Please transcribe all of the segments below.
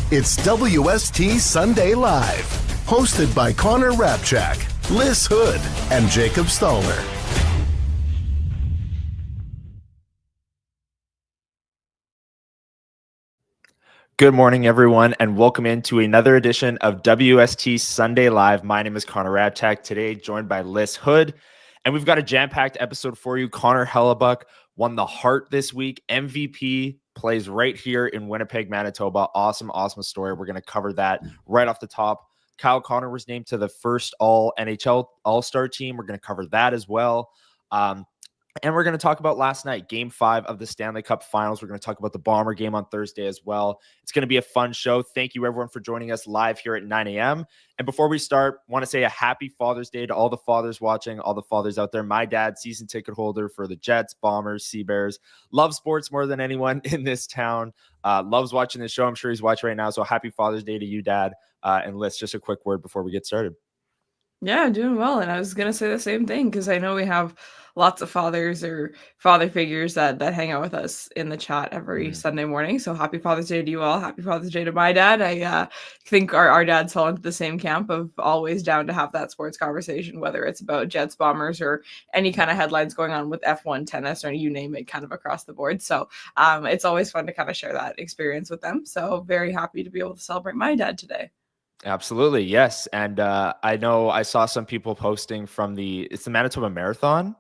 It's WST Sunday Live, hosted by Connor Hrabchak, Lyss Houde, and Jacob Staller. Good morning, everyone, and welcome into another edition of WST Sunday Live. My name is Connor Hellebuyck, today joined by Lyss Houde, and we've got a jam-packed episode for you. Connor Hellebuyck won the Hart this week. MVP plays right here in Winnipeg, Manitoba. Awesome story. We're going to cover that right off the top. Kyle Connor was named to the first all-NHL All-Star team. We're going to cover that as well. And we're going to talk about last night, Game 5 of the Stanley Cup Finals. We're going to talk about the Bomber game on Thursday as well. It's going to be a fun show. Thank you, everyone, for joining us live here at 9 a.m. And before we start, I want to say a happy Father's Day to all the fathers watching, all the fathers out there. My dad, season ticket holder for the Jets, Bombers, Sea Bears. Loves sports more than anyone in this town. Loves watching this show. I'm sure he's watching right now. So happy Father's Day to you, Dad. And Lyss, just a quick word before we get started. Yeah, I'm doing well. And I was going to say the same thing because I know we have lots of fathers or father figures that hang out with us in the chat every Sunday morning. So happy Father's Day to you all. Happy Father's Day to my dad. I think our dads fall into the same camp of always down to have that sports conversation, whether it's about Jets, Bombers, or any kind of headlines going on with F1, tennis, or you name it, kind of across the board. So it's always fun to kind of share that experience with them. So very happy to be able to celebrate my dad today. Absolutely, yes. And I know I saw some people posting from it's the Manitoba Marathon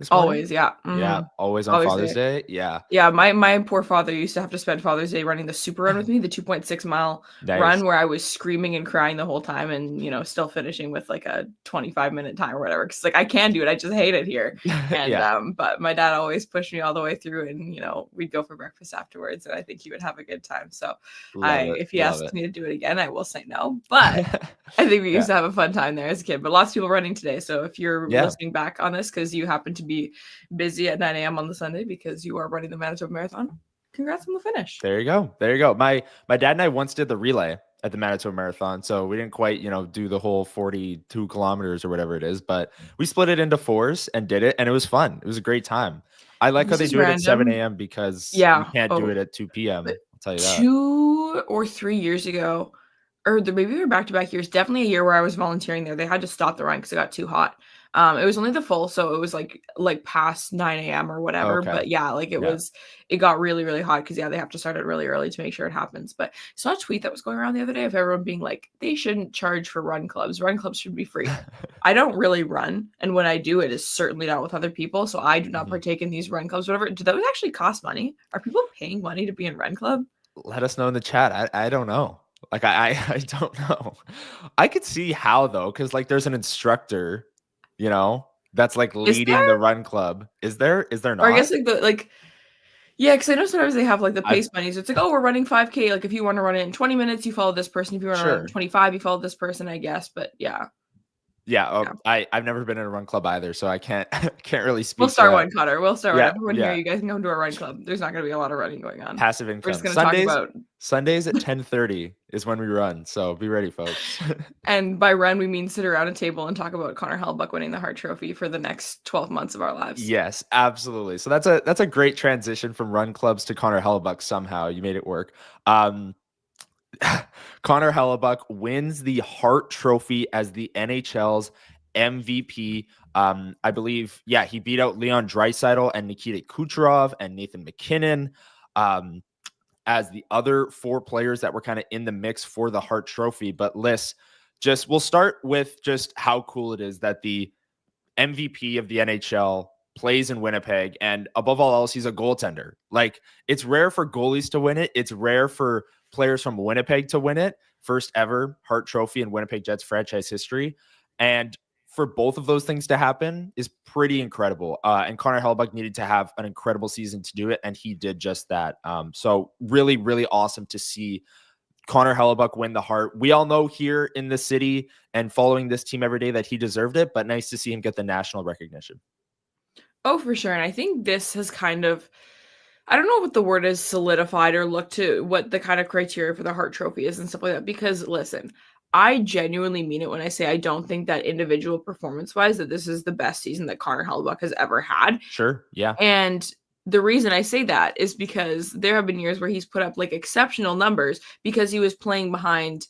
this morning. Always, yeah. Yeah, always on Father's Day. Yeah. Yeah, my poor father used to have to spend Father's Day running the super run with me, the 2.6 mile run where I was screaming and crying the whole time and, still finishing with like a 25-minute time or whatever. Cause like I can do it. I just hate it here. And but my dad always pushed me all the way through and, we'd go for breakfast afterwards and I think he would have a good time. So if he asks me to do it again, I will say no. But I think we used to have a fun time there as a kid. But lots of people running today. So if you're listening back on this because you happen to be busy at 9 a.m. on the Sunday because you are running the Manitoba Marathon, congrats on the finish. There you go. My dad and I once did the relay at the Manitoba Marathon, so we didn't quite do the whole 42 kilometers or whatever it is, but we split it into 4s and did it, and it was fun. It was a great time. I like how they do it at 7 a.m. because you can't do it at 2 p.m. I'll tell you that. 2 or 3 years ago, or maybe they were back-to-back years, definitely a year where I was volunteering there, they had to stop the run because it got too hot. It was only the full, so it was like past 9 a.m. or whatever. Okay. But yeah, it got really, really hot because they have to start it really early to make sure it happens. But I saw a tweet that was going around the other day of everyone being like, they shouldn't charge for run clubs. Run clubs should be free. I don't really run. And when I do, it is certainly not with other people. So I do not partake in these run clubs, whatever. Do those actually cost money? Are people paying money to be in run club? Let us know in the chat. I don't know. I don't know. I could see how though, because there's an instructor that's leading the run club. Is there not? Or I guess yeah, because I know sometimes they have the pace bunnies. It's we're running 5K. If you want to run it in 20 minutes, you follow this person. If you want to run it in 25, you follow this person, I guess. But yeah. Yeah, I've never been in a run club either, so I can't really speak. We'll start one, Cutter. We'll start one. Everyone here, you guys can come to a run club. There's not going to be a lot of running going on. Passive income. We're just going to talk about Sundays at 10:30 is when we run, so be ready, folks. And by run, we mean sit around a table and talk about Connor Hellebuyck winning the Hart Trophy for the next 12 months of our lives. Yes, absolutely. So that's a great transition from run clubs to Connor Hellebuyck. Somehow you made it work. Connor Hellebuyck wins the Hart Trophy as the NHL's MVP. I believe, he beat out Leon Draisaitl and Nikita Kucherov and Nathan McKinnon as the other 4 players that were kind of in the mix for the Hart Trophy. But Lyss, we'll start with just how cool it is that the MVP of the NHL plays in Winnipeg, and above all else, he's a goaltender. It's rare for goalies to win it. It's rare for players from Winnipeg to win it. First ever Hart Trophy in Winnipeg Jets franchise history. And for both of those things to happen is pretty incredible. And Connor Hellebuyck needed to have an incredible season to do it, and he did just that. So really, really awesome to see Connor Hellebuyck win the Hart. We all know here in the city and following this team every day that he deserved it, but nice to see him get the national recognition. Oh, for sure. And I think this has kind of, I don't know what the word is, solidified or look to what the kind of criteria for the Hart Trophy is and stuff like that. Because listen, I genuinely mean it when I say I don't think that individual performance-wise that this is the best season that Connor Hellebuyck has ever had. Sure, yeah. And the reason I say that is because there have been years where he's put up like exceptional numbers because he was playing behind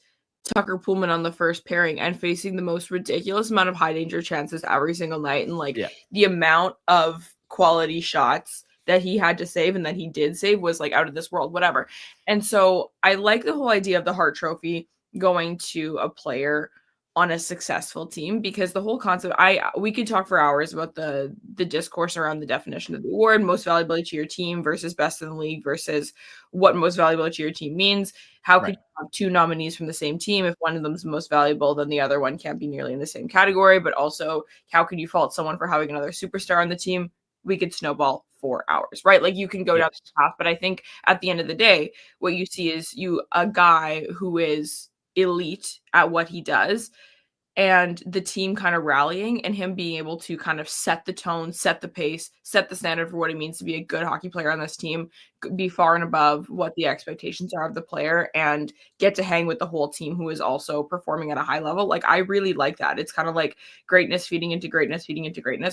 Tucker Poolman on the first pairing and facing the most ridiculous amount of high danger chances every single night. And like the amount of quality shots that he had to save and that he did save was like out of this world, whatever. And so I like the whole idea of the Hart Trophy going to a player on a successful team, because the whole concept, we could talk for hours about the discourse around the definition of the award, most valuable to your team versus best in the league versus what most valuable to your team means. How could you have two nominees from the same team if one of them is the most valuable, then the other one can't be nearly in the same category? But also, how could you fault someone for having another superstar on the team? We could snowball for hours, right? Like you can go down the path, but I think at the end of the day, what you see is a guy who is elite at what he does, and the team kind of rallying and him being able to kind of set the tone, set the pace, set the standard for what it means to be a good hockey player on this team, be far and above what the expectations are of the player, and get to hang with the whole team who is also performing at a high level. Like, I really like that. It's kind of like greatness feeding into greatness,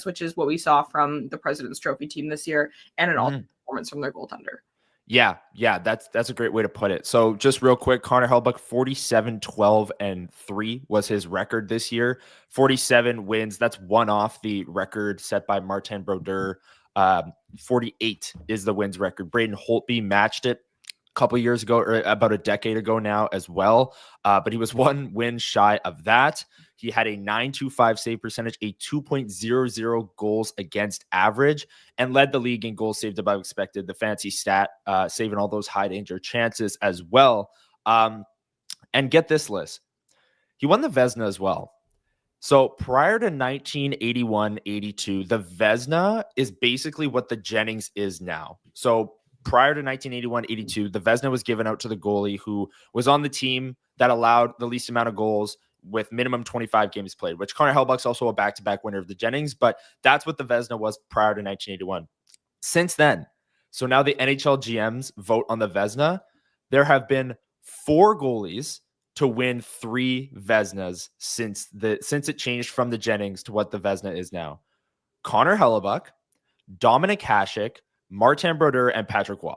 which is what we saw from the President's Trophy team this year, and an all performance from their goaltender. Yeah, that's a great way to put it. So just real quick, Connor Hellebuyck, 47-12-3 was his record this year. 47 wins. That's one off the record set by Martin Brodeur. 48 is the wins record. Braden Holtby matched it a couple years ago, or about a decade ago now as well. But he was one win shy of that. He had a .925 save percentage, a 2.00 goals against average, and led the league in goals saved above expected, the fancy stat, saving all those high danger chances as well. And get this, Liz, he won the Vezina as well. So prior to 1981-82, the Vezina is basically what the Jennings is now. So prior to 1981-82, the Vezina was given out to the goalie who was on the team that allowed the least amount of goals with minimum 25 games played, which Connor Hellebuyck's also a back-to-back winner of the Jennings, but that's what the Vezina was prior to 1981. Since then, so now the NHL GMs vote on the Vezina. There have been 4 goalies to win 3 Vezinas since it changed from the Jennings to what the Vezina is now. Connor Hellebuyck, Dominic Hasek, Martin Brodeur, and Patrick Roy.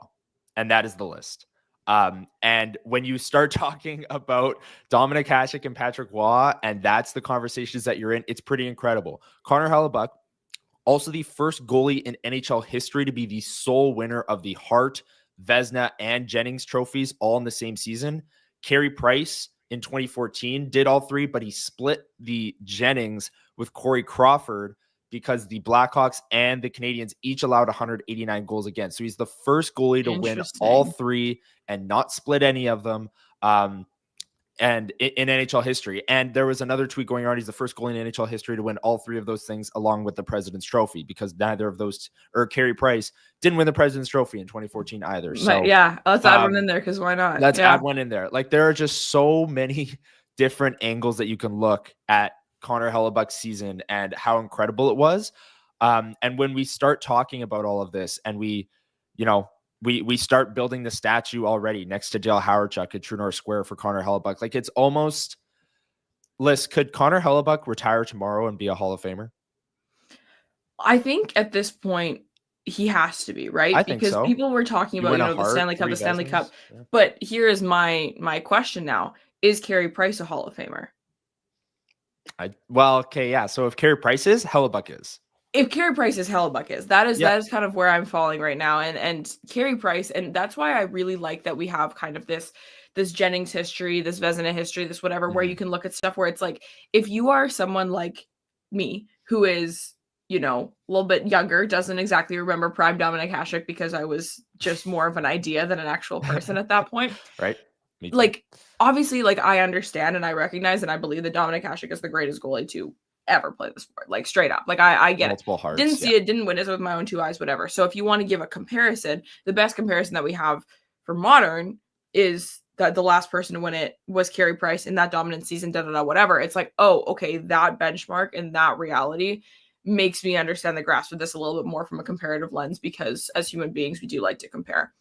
And that is the list. And when you start talking about Dominic Hasek and Patrick Roy, and that's the conversations that you're in, it's pretty incredible. Connor Hellebuyck, also the first goalie in NHL history to be the sole winner of the Hart, Vezina, and Jennings trophies all in the same season. Carey Price in 2014 did all 3, but he split the Jennings with Corey Crawford because the Blackhawks and the Canadiens each allowed 189 goals against. So he's the first goalie to win all 3 and not split any of them. And in NHL history. And there was another tweet going on. He's the first goalie in NHL history to win all 3 of those things along with the President's Trophy, because neither of those, or Carey Price didn't win the President's Trophy in 2014 either. So yeah, let's add one in there, because why not? Let's add one in there. Like, there are just so many different angles that you can look at Connor Hellebuyck's season and how incredible it was. And when we start talking about all of this, and we start building the statue already next to Dale Hrabchak at True North Square for Connor Hellebuyck, like, it's almost, Liz, could Connor Hellebuyck retire tomorrow and be a Hall of Famer? I think at this point he has to be, right? I think because so. People were talking about the Stanley Cup. Yeah. But here is my question now: is Carey Price a Hall of Famer? So if Carey Price is, Hellebuyck is. If Carey Price is, Hellebuyck is. That is kind of where I'm falling right now. And Carey Price, and that's why I really like that we have kind of this Jennings history, this Vezina history, this whatever, where you can look at stuff where it's like, if you are someone like me who is, a little bit younger, doesn't exactly remember prime Dominic Hasek because I was just more of an idea than an actual person at that point. Right. Like, obviously, like, I understand and I recognize and I believe that Dominic Hasek is the greatest goalie to ever play the sport. Like straight up. Like I get multiple it. Harts, Didn't see it, didn't witness it with my own two eyes, whatever. So if you want to give a comparison, the best comparison that we have for modern is that the last person to win it was Carey Price in that dominant season, whatever. It's like, oh, okay, that benchmark and that reality makes me understand the grasp of this a little bit more from a comparative lens, because as human beings, we do like to compare.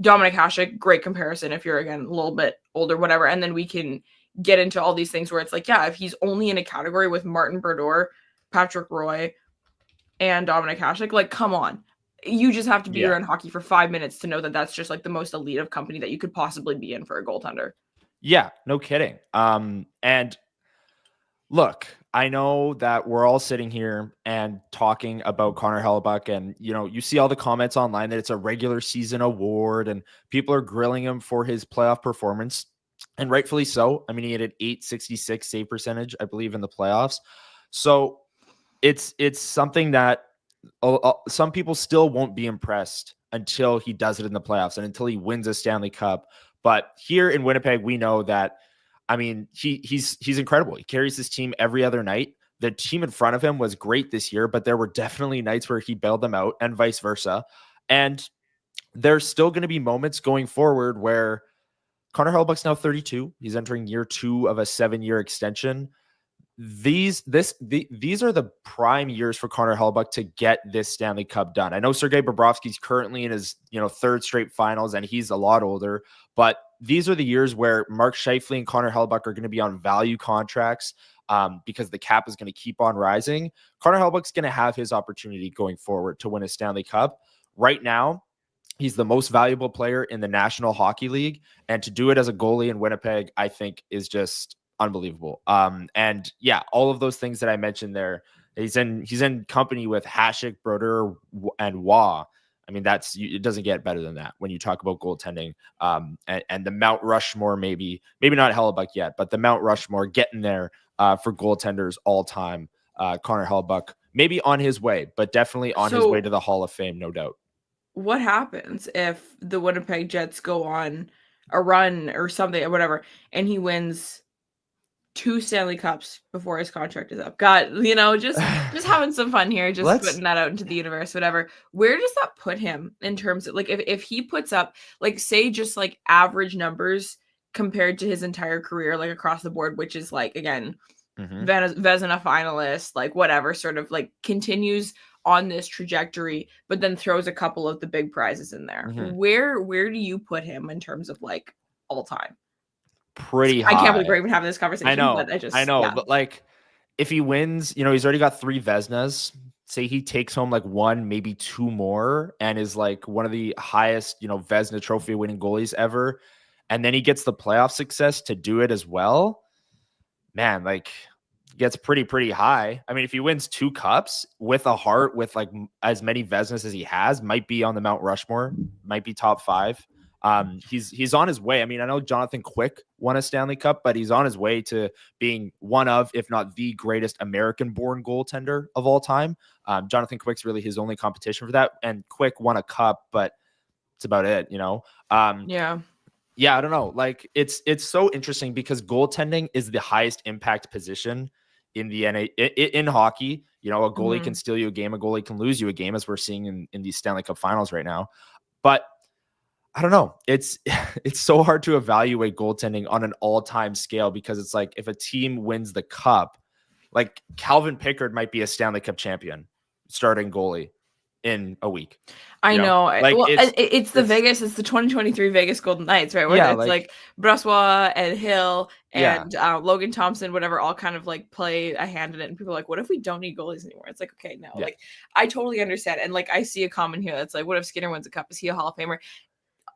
Dominik Hasek, great comparison if you're, again, a little bit older, whatever. And then we can get into all these things where it's like, yeah, if he's only in a category with Martin Brodeur, Patrick Roy, and Dominik Hasek, like, come on. You just have to be around hockey for 5 minutes to know that that's just like the most elite of company that you could possibly be in for a goaltender. Yeah, no kidding. And look, I know that we're all sitting here and talking about Connor Hellebuyck, and you see all the comments online that it's a regular season award and people are grilling him for his playoff performance, and rightfully so. I mean, he had an .866 save percentage, I believe, in the playoffs. So it's something that some people still won't be impressed until he does it in the playoffs and until he wins a Stanley Cup. But here in Winnipeg, we know that, I mean, he's incredible. He carries his team every other night. The team in front of him was great this year, but there were definitely nights where he bailed them out and vice versa. And there's still going to be moments going forward where Connor Hellebuyck's now 32. He's entering year 2 of a 7-year extension. These are the prime years for Connor Hellebuyck to get this Stanley Cup done. I know Sergei Bobrovsky's currently in his 3rd straight finals, and he's a lot older, but these are the years where Mark Scheifele and Connor Hellebuyck are going to be on value contracts because the cap is going to keep on rising. Connor Hellebuyck's going to have his opportunity going forward to win a Stanley Cup. Right now, he's the most valuable player in the National Hockey League, and to do it as a goalie in Winnipeg, I think, is just unbelievable. And yeah, all of those things that I mentioned there, he's in company with Hasek, Brodeur, and Waugh. I mean, it doesn't get better than that when you talk about goaltending. And the Mount Rushmore, maybe not Hellebuyck yet, but the Mount Rushmore getting there for goaltenders all time. Connor Hellebuyck, maybe on his way, but definitely on his way to the Hall of Fame, no doubt. What happens if the Winnipeg Jets go on a run or something or whatever, and he wins 2 Stanley Cups before his contract is up? God, just having some fun here, just putting that out into the universe, whatever. Where does that put him in terms of, like, if he puts up, like, say, just like average numbers compared to his entire career, like across the board, which is like, again, Vezina finalist, like whatever, sort of like continues on this trajectory, but then throws a couple of the big prizes in there. Where do you put him in terms of like all time? Pretty high. I can't believe we're even having this conversation. I know, but but like, if he wins, he's already got 3 Vezinas. Say he takes home like 1, maybe 2 more, and is like one of the highest, Vezina trophy winning goalies ever. And then he gets the playoff success to do it as well. Man, like, gets pretty high. I mean, if he wins 2 cups with a Hart with like as many Vezinas as he has, might be on the Mount Rushmore, might be top 5. He's on his way. I mean, I know Jonathan Quick won a Stanley Cup, but he's on his way to being one of, if not the greatest American-born goaltender of all time. Jonathan Quick's really his only competition for that, and Quick won a cup, but it's about it, Yeah, I don't know. Like, it's so interesting because goaltending is the highest impact position in the in hockey. A goalie can steal you a game, a goalie can lose you a game, as we're seeing in these Stanley Cup finals right now. But I don't know. It's so hard to evaluate goaltending on an all-time scale, because it's like, if a team wins the cup, like Calvin Pickard might be a Stanley Cup champion starting goalie in a week. I know. Like, well, it's the 2023 Vegas Golden Knights, right? Where it's like Brossoit and Hill and Logan Thompson, whatever, all kind of like play a hand in it. And people are like, what if we don't need goalies anymore? It's like, okay, no. Like, I totally understand. And like, I see a comment here that's like, what if Skinner wins a cup? Is he a Hall of Famer?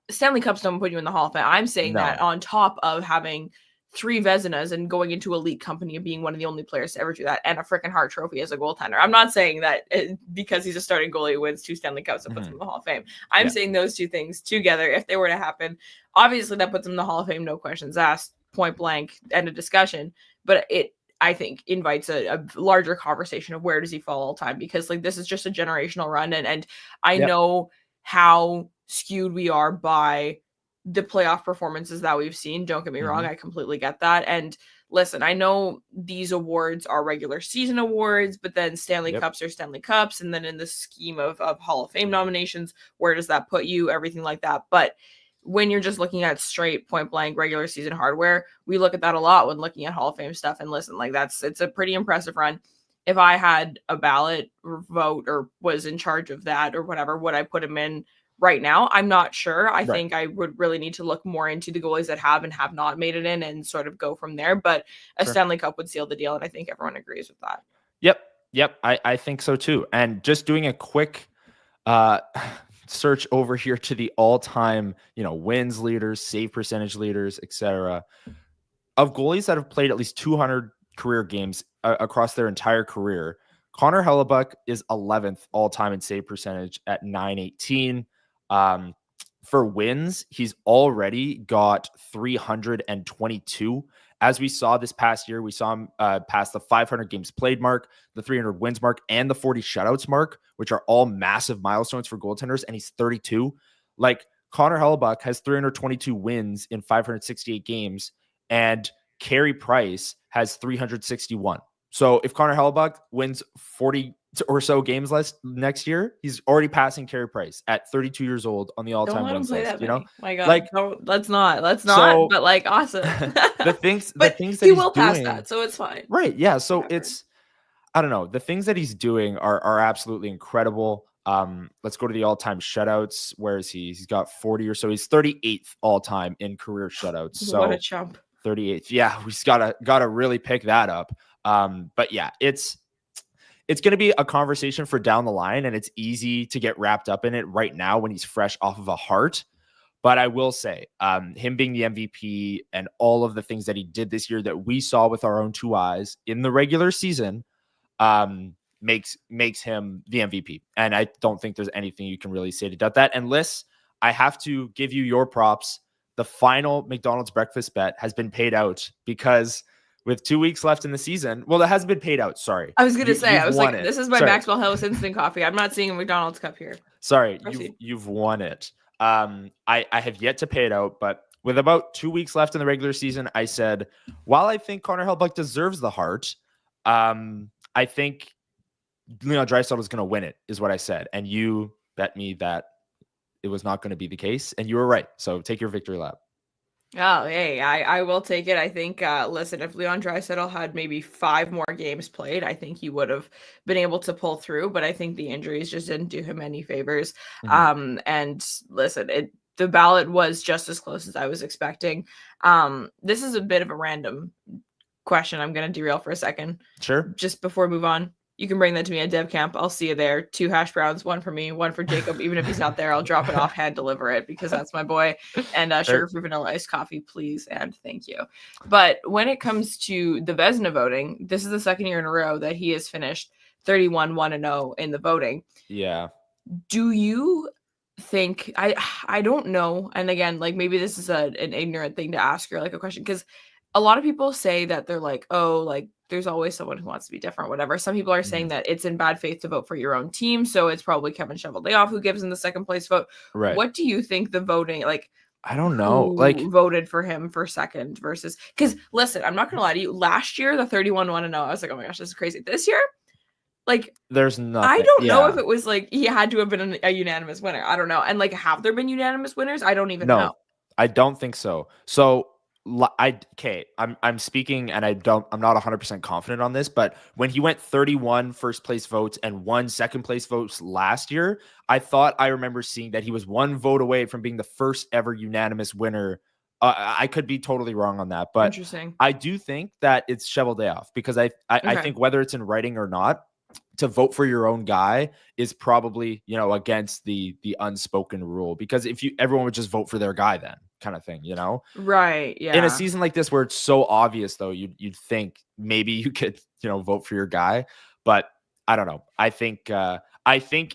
Stanley Cups don't put you in the Hall of Fame. I'm saying that on top of having 3 Vezinas and going into elite company and being one of the only players to ever do that, and a freaking Hart Trophy as a goaltender. I'm not saying that because he's a starting goalie who wins 2 Stanley Cups and puts him in the Hall of Fame. I'm saying those 2 things together, if they were to happen, obviously that puts him in the Hall of Fame, no questions asked, point blank, end of discussion. But it, I think, invites a larger conversation of where does he fall all time, because like, this is just a generational run, and I know how skewed we are by the playoff performances that we've seen. Don't get me wrong. I completely get that. And listen, I know these awards are regular season awards, but then Stanley Cups are Stanley Cups. And then in the scheme of Hall of Fame nominations, where does that put you? Everything like that. But when you're just looking at straight point blank regular season hardware, we look at that a lot when looking at Hall of Fame stuff. And listen, like it's a pretty impressive run. If I had a ballot or vote or was in charge of that or whatever, would I put him in right now? I'm not sure. I think I would really need to look more into the goalies that have and have not made it in and sort of go from there. But a Stanley Cup would seal the deal. And I think everyone agrees with that. Yep. I think so too. And just doing a quick search over here to the all-time, wins leaders, save percentage leaders, etc. Of goalies that have played at least 200 career games across their entire career, Connor Hellebuyck is 11th all-time in save percentage at .918. For wins, he's already got 322. As we saw this past year, we saw him pass the 500 games played mark, the 300 wins mark, and the 40 shutouts mark, which are all massive milestones for goaltenders, and he's 32. Like, Connor Hellebuyck has 322 wins in 568 games, and Carey Price has 361. So if Connor Hellebuyck wins 40 or so games less next year, he's already passing Carey Price at 32 years old on the all-time wins list. My God, like, no, let's not. But like, awesome. the things that he will doing, pass that, so it's fine. Right? Yeah. So it's, I don't know. The things that he's doing are absolutely incredible. Let's go to the all-time shutouts. Where is he? He's got 40 or so. He's 38th all-time in career shutouts. So what a chump. 38th. Yeah, we just gotta really pick that up. But yeah, it's going to be a conversation for down the line, and it's easy to get wrapped up in it right now when he's fresh off of a Hart. But I will say, him being the MVP and all of the things that he did this year that we saw with our own two eyes in the regular season, makes him the MVP. And I don't think there's anything you can really say to doubt that. And Lyss, I have to give you your props. The final McDonald's breakfast bet has been paid out because with 2 weeks left in the season, well, it hasn't been paid out. Sorry. I was going to say, I was like, this is my Maxwell House instant coffee. I'm not seeing a McDonald's cup here. Sorry. You've won it. I have yet to pay it out, but with about 2 weeks left in the regular season, I said, while I think Connor Hellebuyck deserves the Hart, I think Leon Draisaitl is going to win it, is what I said. And you bet me that it was not going to be the case, and you were right. So take your victory lap. Oh, hey, I will take it. I think, listen, if Leon Draisaitl had maybe 5 more games played, I think he would have been able to pull through, but I think the injuries just didn't do him any favors. And listen, the ballot was just as close as I was expecting. This is a bit of a random question. I'm going to derail for a second. Sure. Just before we move on. You can bring that to me at Dev Camp. I'll see you there. 2 hash browns, 1 for me, 1 for Jacob. Even if he's not there, I'll drop it off, hand deliver it because that's my boy. And sugar-free vanilla iced coffee, please, and thank you. But when it comes to the Vezina voting, this is the second year in a row that he has finished 31-1-0 in the voting. Yeah. Do you think I don't know? And again, like maybe this is an ignorant thing to ask or like a question because a lot of people say that they're like, oh, like there's always someone who wants to be different, whatever. Some people are saying that it's in bad faith to vote for your own team. So it's probably Kevin Cheveldayoff who gives him the second place vote. Right. What do you think the voting, like, I don't know, like voted for him for second versus, because listen, I'm not going to lie to you. Last year, the 31-1-0, I was like, oh my gosh, this is crazy. This year, like, there's nothing. I don't know if it was like he had to have been a unanimous winner. I don't know. And like, have there been unanimous winners? I don't even know. I don't think so. So I'm speaking and I'm not 100% confident on this, but when he went 31 first place votes and 1 second place votes last year, I remember seeing that he was 1 vote away from being the first ever unanimous winner. I could be totally wrong on that, but interesting. I do think that it's Cheveldayoff because I think whether it's in writing or not, to vote for your own guy is probably, against the unspoken rule, because if everyone would just vote for their guy then kind of thing, Right. Yeah. In a season like this where it's so obvious though, you'd think maybe you could, vote for your guy, but I don't know. I think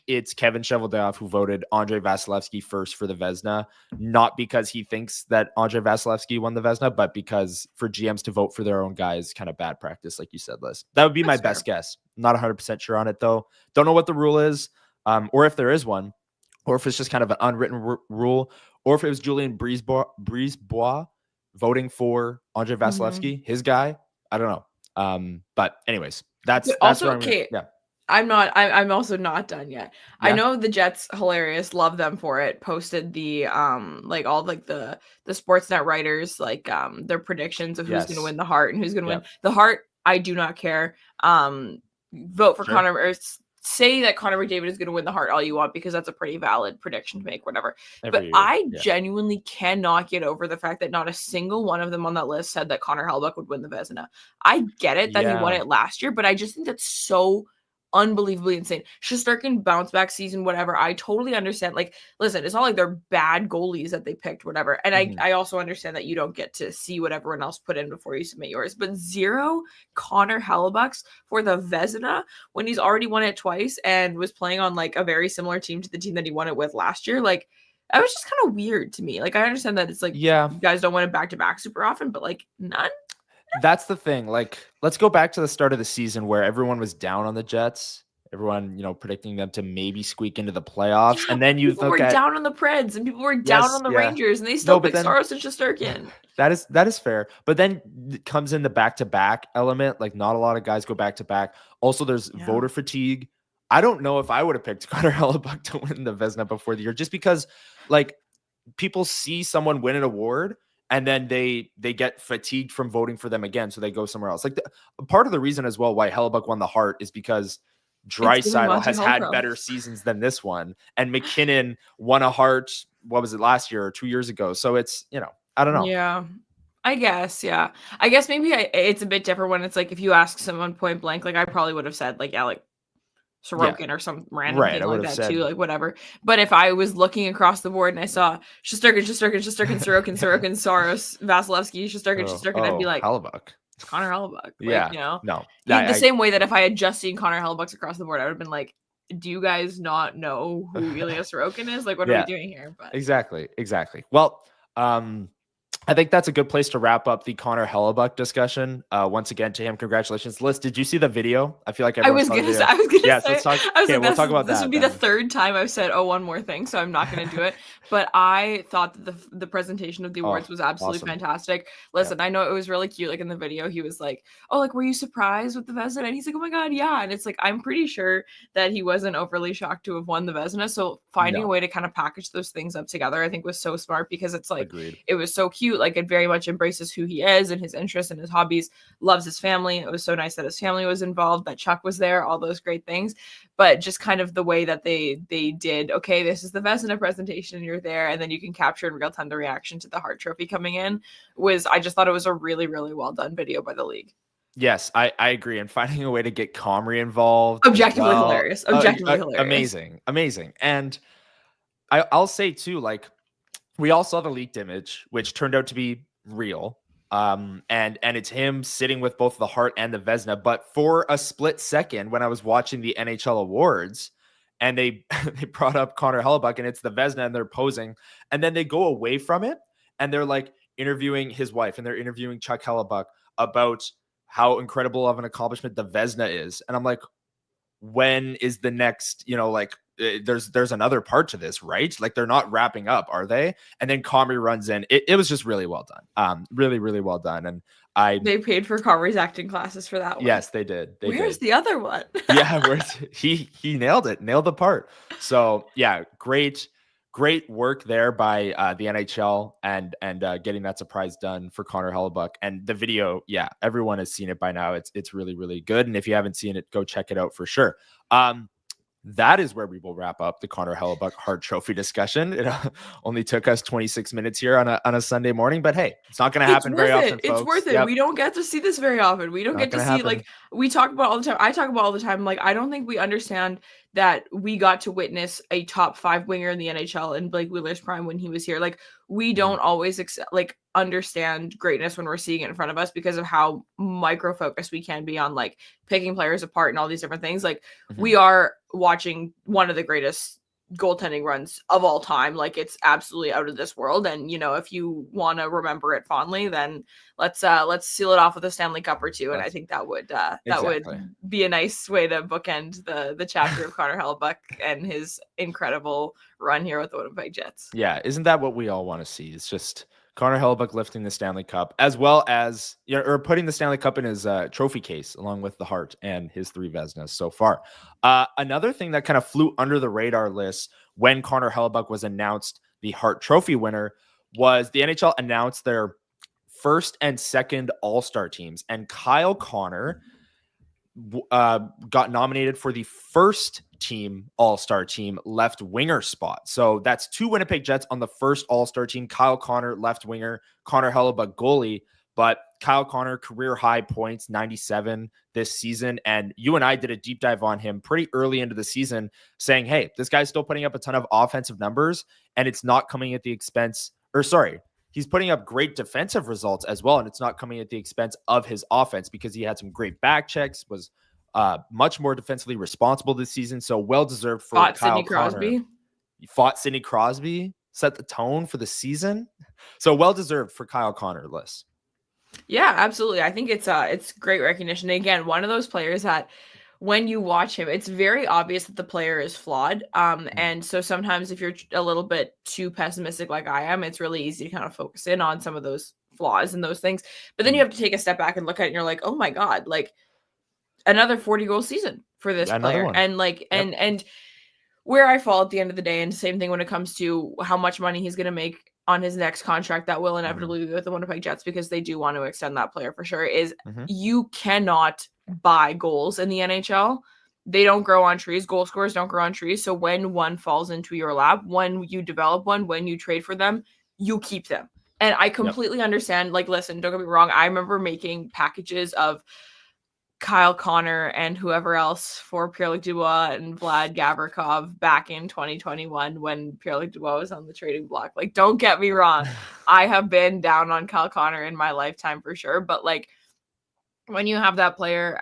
it's Kevin Cheveldayoff who voted Andrei Vasilevsky first for the Vezina, not because he thinks that Andrei Vasilevsky won the Vezina, but because for GMs to vote for their own guy is kind of bad practice, like you said, Liz. That would be my best guess. Not 100% sure on it though. Don't know what the rule is, or if there is one. or if it's just kind of an unwritten rule, or if it was Julien Brisebois voting for Andre Vasilevsky, his guy. I don't know. But anyways, that's also where okay. Yeah. I'm also not done yet. Yeah. I know the Jets, hilarious, love them for it. Posted the like all like the Sportsnet writers, like their predictions of who's gonna win the Hart and who's gonna win. The Hart, I do not care. Vote for Connor, or say that Connor McDavid is gonna win the Hart all you want, because that's a pretty valid prediction to make, whatever. But I genuinely cannot get over the fact that not a single one of them on that list said that Connor Hellebuyck would win the Vezina. I get it that he won it last year, but I just think that's so unbelievably insane. Shesterkin bounce back season, whatever. I totally understand. Like, listen, it's not like they're bad goalies that they picked, whatever. And I also understand that you don't get to see what everyone else put in before you submit yours. But 0 Connor Hellebuycks for the Vezina when he's already won it twice and was playing on like a very similar team to the team that he won it with last year. Like, that was just kind of weird to me. Like, I understand that it's like, you guys don't win it back to back super often, but like none. That's the thing. Like, let's go back to the start of the season where everyone was down on the Jets. Everyone, predicting them to maybe squeak into the playoffs. And then people were down on the Preds and people were down on the Rangers, and they still picked Saros and Shesterkin. That is fair. But then it comes in the back-to-back element. Like, not a lot of guys go back-to-back. Also, there's voter fatigue. I don't know if I would have picked Connor Hellebuyck to win the Vezina before the year, just because, like, people see someone win an award and then they get fatigued from voting for them again, so they go somewhere else. Like, part of the reason as well why Hellebuyck won the Hart is because Draisaitl has had better seasons than this one, and McKinnon won a Hart. What was it, last year or 2 years ago? So it's, I don't know. Yeah, I guess. Yeah, I guess maybe it's a bit different when it's like, if you ask someone point blank, like I probably would have said like, like Sorokin or some random thing like that too, like whatever. But if I was looking across the board and I saw Shesterkin, Sorokin, Saros, Vasilevsky, Shesterkin, I'd be like, Hellebuyck. Connor Hellebuyck. Like, no. The same way that if I had just seen Connor Hellebuyck across the board, I would have been like, do you guys not know who Ilya Sorokin is? Like, what are we doing here? But Exactly. Well, I think that's a good place to wrap up the Connor Hellebuyck discussion. Once again, to him, congratulations. Liz, did you see the video? I feel like I was gonna say. Let's talk. Okay, we'll talk about that. This would be the third time I've said, one more thing, so I'm not going to do it. But I thought that the presentation of the awards was absolutely fantastic. Listen, I know it was really cute. Like, in the video, he was like, "Oh, like, were you surprised with the Vezina?" And he's like, "Oh my god, yeah." And it's like, I'm pretty sure that he wasn't overly shocked to have won the Vezina. So finding a way to kind of package those things up together, I think, was so smart, because it's like, it was so cute. Like, it very much embraces who he is and his interests and his hobbies, loves his family. It was so nice that his family was involved, that Chuck was there, all those great things. But just kind of the way that they did, okay, this is the Vezina presentation, and you're there, and then you can capture in real time the reaction to the Hart Trophy coming in, I just thought it was a really, really well done video by the league. Yes, I agree. And finding a way to get Comrie involved. Objectively hilarious. Hilarious. Amazing. And I'll say too, like, we all saw the leaked image, which turned out to be real. And it's him sitting with both the Hart and the Vezina. But for a split second, when I was watching the NHL awards and they brought up Connor Hellebuyck and it's the Vezina and they're posing, and then they go away from it and they're like interviewing his wife and they're interviewing Chuck Hellebuyck about how incredible of an accomplishment the Vezina is. And I'm like, when is the next, there's another part to this, right? Like, they're not wrapping up, are they? And then Comrie runs in. It was just really well done. Really, really well done. And they paid for Comrie's acting classes for that one. Yes, they did. Where's the other one? He nailed it, nailed the part. So yeah, great work there by the NHL and getting that surprise done for Connor Hellebuyck. And the video, everyone has seen it by now. It's really, really good. And if you haven't seen it, go check it out for sure. That is where we will wrap up the Connor Hellebuyck Hart Trophy discussion. It only took us 26 minutes here on a Sunday morning, but hey, it's not going to happen very often, folks. It's worth it. Yep. We don't get to see this very often. We don't get to see, like, we talk about all the time. I talk about all the time. Like, I don't think we understand that we got to witness a top 5 winger in the NHL in Blake Wheeler's prime when he was here. Like, we don't always understand greatness when we're seeing it in front of us because of how micro focused we can be on, like, picking players apart and all these different things. Like, we are watching one of the greatest goaltending runs of all time. Like, it's absolutely out of this world. And, you know, if you want to remember it fondly, then let's seal it off with a Stanley Cup or two. And I think that would be a nice way to bookend the chapter of Connor Hellebuyck and his incredible run here with the Winnipeg Jets. Yeah, isn't that what we all want to see? It's just Connor Hellebuyck lifting the Stanley Cup, as well as, you know, or putting the Stanley Cup in his trophy case, along with the Hart and his 3 Vezinas so far. Another thing that kind of flew under the radar list when Connor Hellebuyck was announced the Hart Trophy winner was the NHL announced their first and second All-Star teams, and Kyle Connor got nominated for the first team All-Star team left winger spot. So that's 2 Winnipeg Jets on the first All-Star team. Kyle Connor left winger, Connor Hellebuyck goalie. But Kyle Connor career high points, 97 this season. And you and I did a deep dive on him pretty early into the season, saying, hey, this guy's still putting up a ton of offensive numbers, and it's not coming at the expense, he's putting up great defensive results as well, and it's not coming at the expense of his offense, because he had some great back checks, was much more defensively responsible this season. So well-deserved for Kyle Sidney Crosby. Connor. He fought Sidney Crosby, set the tone for the season. So well-deserved for Kyle Connor, Lyss. Yeah, absolutely. I think it's great recognition. Again, one of those players that when you watch him, it's very obvious that the player is flawed. And so sometimes if you're a little bit too pessimistic like I am, it's really easy to kind of focus in on some of those flaws and those things. But then you have to take a step back and look at it, and you're like, oh my God, like another 40-goal season for this player. One. And like, and where I fall at the end of the day, and same thing when it comes to how much money he's going to make on his next contract that will inevitably be with the Winnipeg Jets, because they do want to extend that player for sure, is you cannot buy goals in the NHL. They don't grow on trees. Goal scorers don't grow on trees. So when one falls into your lap, when you develop one, when you trade for them, you keep them. And I completely understand. Like, listen, don't get me wrong. I remember making packages of Kyle Connor and whoever else for Pierre-Luc Dubois and Vlad Gavrikov back in 2021 when Pierre-Luc Dubois was on the trading block. Like, don't get me wrong. I have been down on Kyle Connor in my lifetime for sure. But like, when you have that player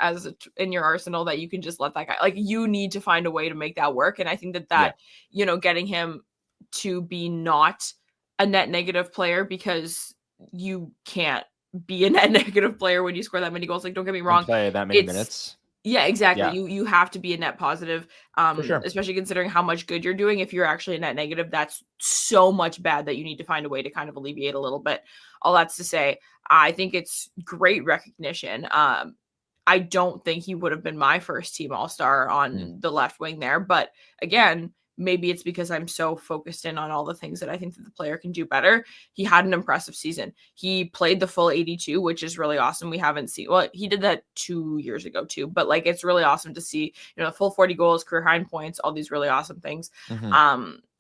in your arsenal that you can just let that guy, like, you need to find a way to make that work. And I think that you know, getting him to be not a net negative player, because you can't be a net negative player when you score that many goals. Like, don't get me wrong. Play that many minutes. Yeah, exactly. Yeah. You have to be a net positive, For sure. Especially considering how much good you're doing. If you're actually a net negative, that's so much bad that you need to find a way to kind of alleviate a little bit. All that's to say, I think it's great recognition. I don't think he would have been my first team All-Star on the left wing there. But again, maybe it's because I'm so focused in on all the things that I think that the player can do better. He had an impressive season. He played the full 82, which is really awesome. We haven't seen, well, he did that 2 years ago too, but like, it's really awesome to see, you know, the full 40 goals, career high points, all these really awesome things.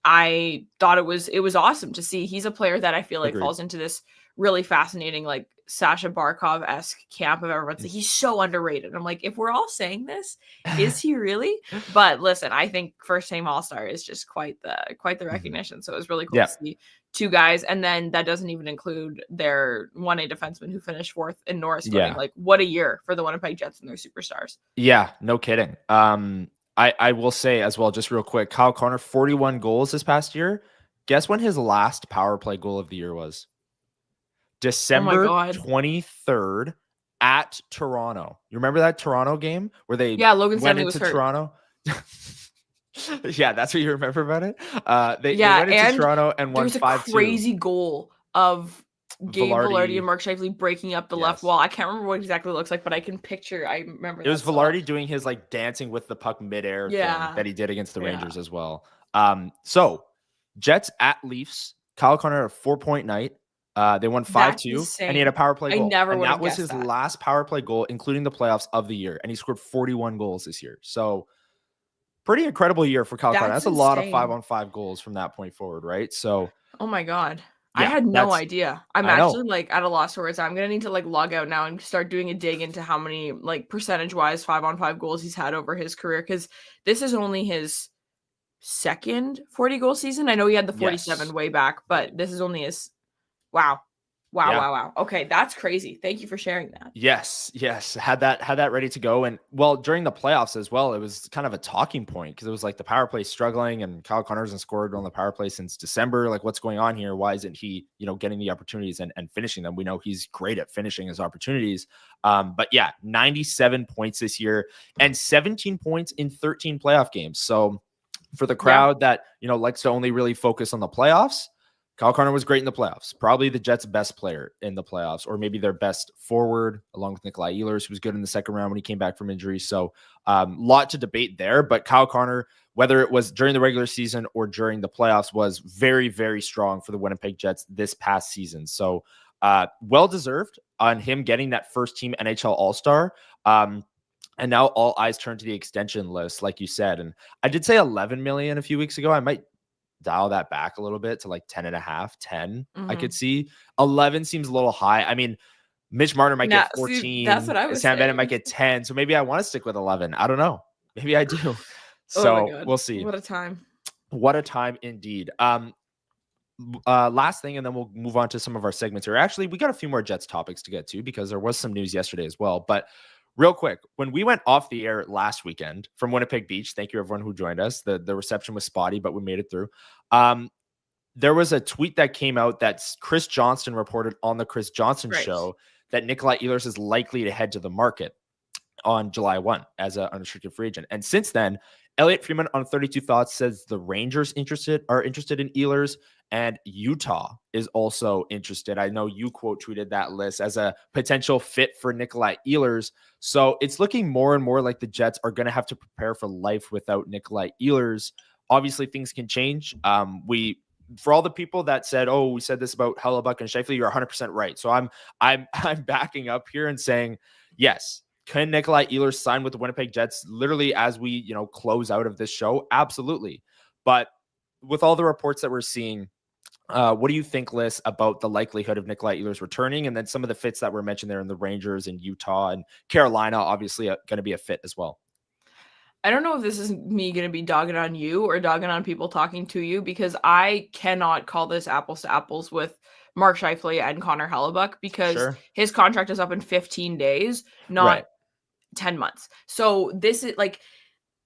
I thought it was awesome to see. He's a player that I feel like falls into this really fascinating, like Sasha Barkov-esque camp of everyone's like, he's so underrated. I'm like, if we're all saying this, is he really? But listen, I think first team All-Star is just quite the recognition. So it was really cool to see 2 guys. And then that doesn't even include their 1A defenseman who finished 4th in Norris voting. Like, what a year for the Winnipeg Jets and their superstars. Yeah, no kidding. I will say as well, just real quick, Kyle Connor, 41 goals this past year. Guess when his last power play goal of the year was? December 23rd at Toronto. You remember that Toronto game where they Logan went Stanley into was hurt. Toronto? Yeah, that's what you remember about it? They went into Toronto and won 5-2. There was a crazy goal of Gabe Vilardi and Mark Scheifele breaking up the left wall. I can't remember what exactly it looks like, but I remember it was Vilardi doing his like dancing with the puck midair thing that he did against the Rangers as well. So Jets at Leafs. Kyle Connor had a 4-point night. They won 5-2, and he had a power play goal. And that was his last power play goal, including the playoffs of the year. And he scored 41 goals this year. So pretty incredible year for Kyle Connor. That's a lot of 5-on-5 goals from that point forward, right? So, oh my God. I had no idea. I'm actually like at a loss for words. I'm going to need to like log out now and start doing a dig into how many like percentage wise 5-on-5 goals he's had over his career. Cause this is only his second 40 goal season. I know he had the 47 way back, but this is only his, wow. Wow, Yeah. wow. Okay, that's crazy. Thank you for sharing that. Yes. Had that ready to go. And well, during the playoffs as well, it was kind of a talking point because it was like the power play struggling and Kyle Connor hasn't scored on the power play since December. Like, what's going on here? Why isn't he, getting the opportunities and finishing them? We know he's great at finishing his opportunities. But yeah, 97 points this year and 17 points in 13 playoff games. So for the crowd that, likes to only really focus on the playoffs, Kyle Connor was great in the playoffs. Probably the Jets' best player in the playoffs, or maybe their best forward, along with Nikolai Ehlers, who was good in the second round when he came back from injury. So lot to debate there. But Kyle Connor, whether it was during the regular season or during the playoffs, was very, very strong for the Winnipeg Jets this past season. So well-deserved on him getting that first-team NHL All-Star. And now all eyes turn to the extension list, like you said. And I did say 11 million a few weeks ago. I might dial that back a little bit to like 10 and a half, 10. I could see 11 seems a little high. I mean, Mitch Marner might get 14. See, that's what I was Sam saying. Bennett might get 10. So maybe I want to stick with 11. I don't know. Maybe I do. So we'll see. What a time. What a time indeed. Last thing, and then we'll move on to some of our segments here. Actually, we got a few more Jets topics to get to because there was some news yesterday as well. But real quick, when we went off the air last weekend from Winnipeg Beach, thank you everyone who joined us. The reception was spotty, but we made it through. There was a tweet that came out that Chris Johnston reported on the Chris Johnston show that Nikolai Ehlers is likely to head to the market on July 1 as an unrestricted free agent. And since then, Elliot Freeman on 32 Thoughts says the Rangers are interested in Ehlers, and Utah is also interested. I know you quote tweeted that list as a potential fit for Nikolai Ehlers. So it's looking more and more like the Jets are going to have to prepare for life without Nikolai Ehlers. Obviously, things can change. For all the people that said, "Oh, we said this about Hellebuyck and Scheifele," you're 100% right. So I'm backing up here and saying, yes. Can Nikolai Ehlers sign with the Winnipeg Jets literally as we, close out of this show? Absolutely. But with all the reports that we're seeing, what do you think, Lyss, about the likelihood of Nikolai Ehlers returning? And then some of the fits that were mentioned there in the Rangers and Utah and Carolina, obviously going to be a fit as well. I don't know if this is me going to be dogging on you or dogging on people talking to you, because I cannot call this apples to apples with Mark Scheifele and Connor Hellebuyck, because his contract is up in 15 days, not 10 months. So this is like,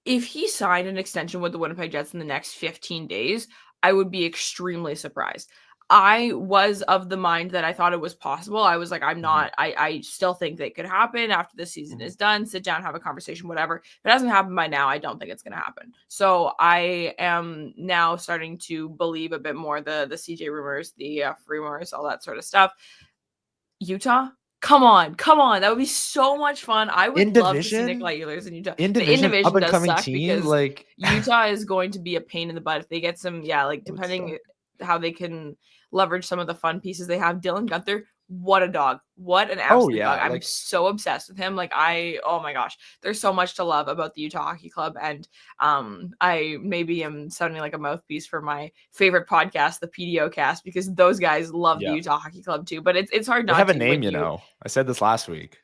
if he signed an extension with the Winnipeg Jets in the next 15 days, I would be extremely surprised. I was of the mind that I thought it was possible. I was like, I still think that could happen after the season is done. Sit down, have a conversation, whatever. If it hasn't happened by now, I don't think it's going to happen. So I am now starting to believe a bit more the CJ rumors, the rumors, all that sort of stuff. Utah? Come on. That would be so much fun. I would love to see Nikolai Ehlers in Utah. In division does suck because Utah is going to be a pain in the butt if they get some, depending how they can leverage some of the fun pieces they have. Dylan Guenther, what a dog. What an absolute dog. I'm so obsessed with him. Oh my gosh, there's so much to love about the Utah Hockey Club. And I maybe am sounding like a mouthpiece for my favorite podcast, the PDO Cast, because those guys love the Utah Hockey Club too. But it's hard not to have a name, I said this last week.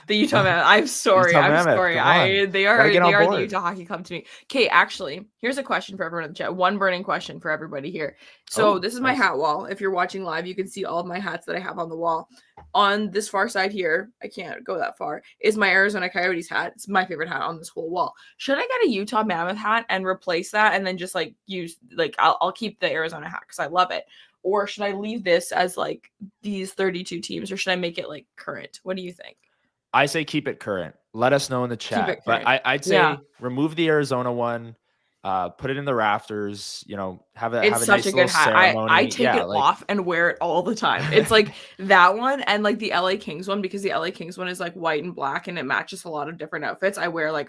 The Utah Mammoth. I'm sorry. They are the Utah Hockey Club to me. Okay, actually, here's a question for everyone in the chat. One burning question for everybody here. So this is my hat wall. If you're watching live, you can see all of my hats that I have on the wall. On this far side here, I can't go that far, is my Arizona Coyotes hat. It's my favorite hat on this whole wall. Should I get a Utah Mammoth hat and replace that and then just use I'll keep the Arizona hat because I love it? Or should I leave this as these 32 teams, or should I make it current? What do you think? I say keep it current. Let us know in the chat. But I'd say remove the Arizona one, put it in the rafters. Have a such nice a good hat. ceremony. I take it off and wear it all the time. It's that one and the LA Kings one, because the LA Kings one is white and black and it matches a lot of different outfits. I wear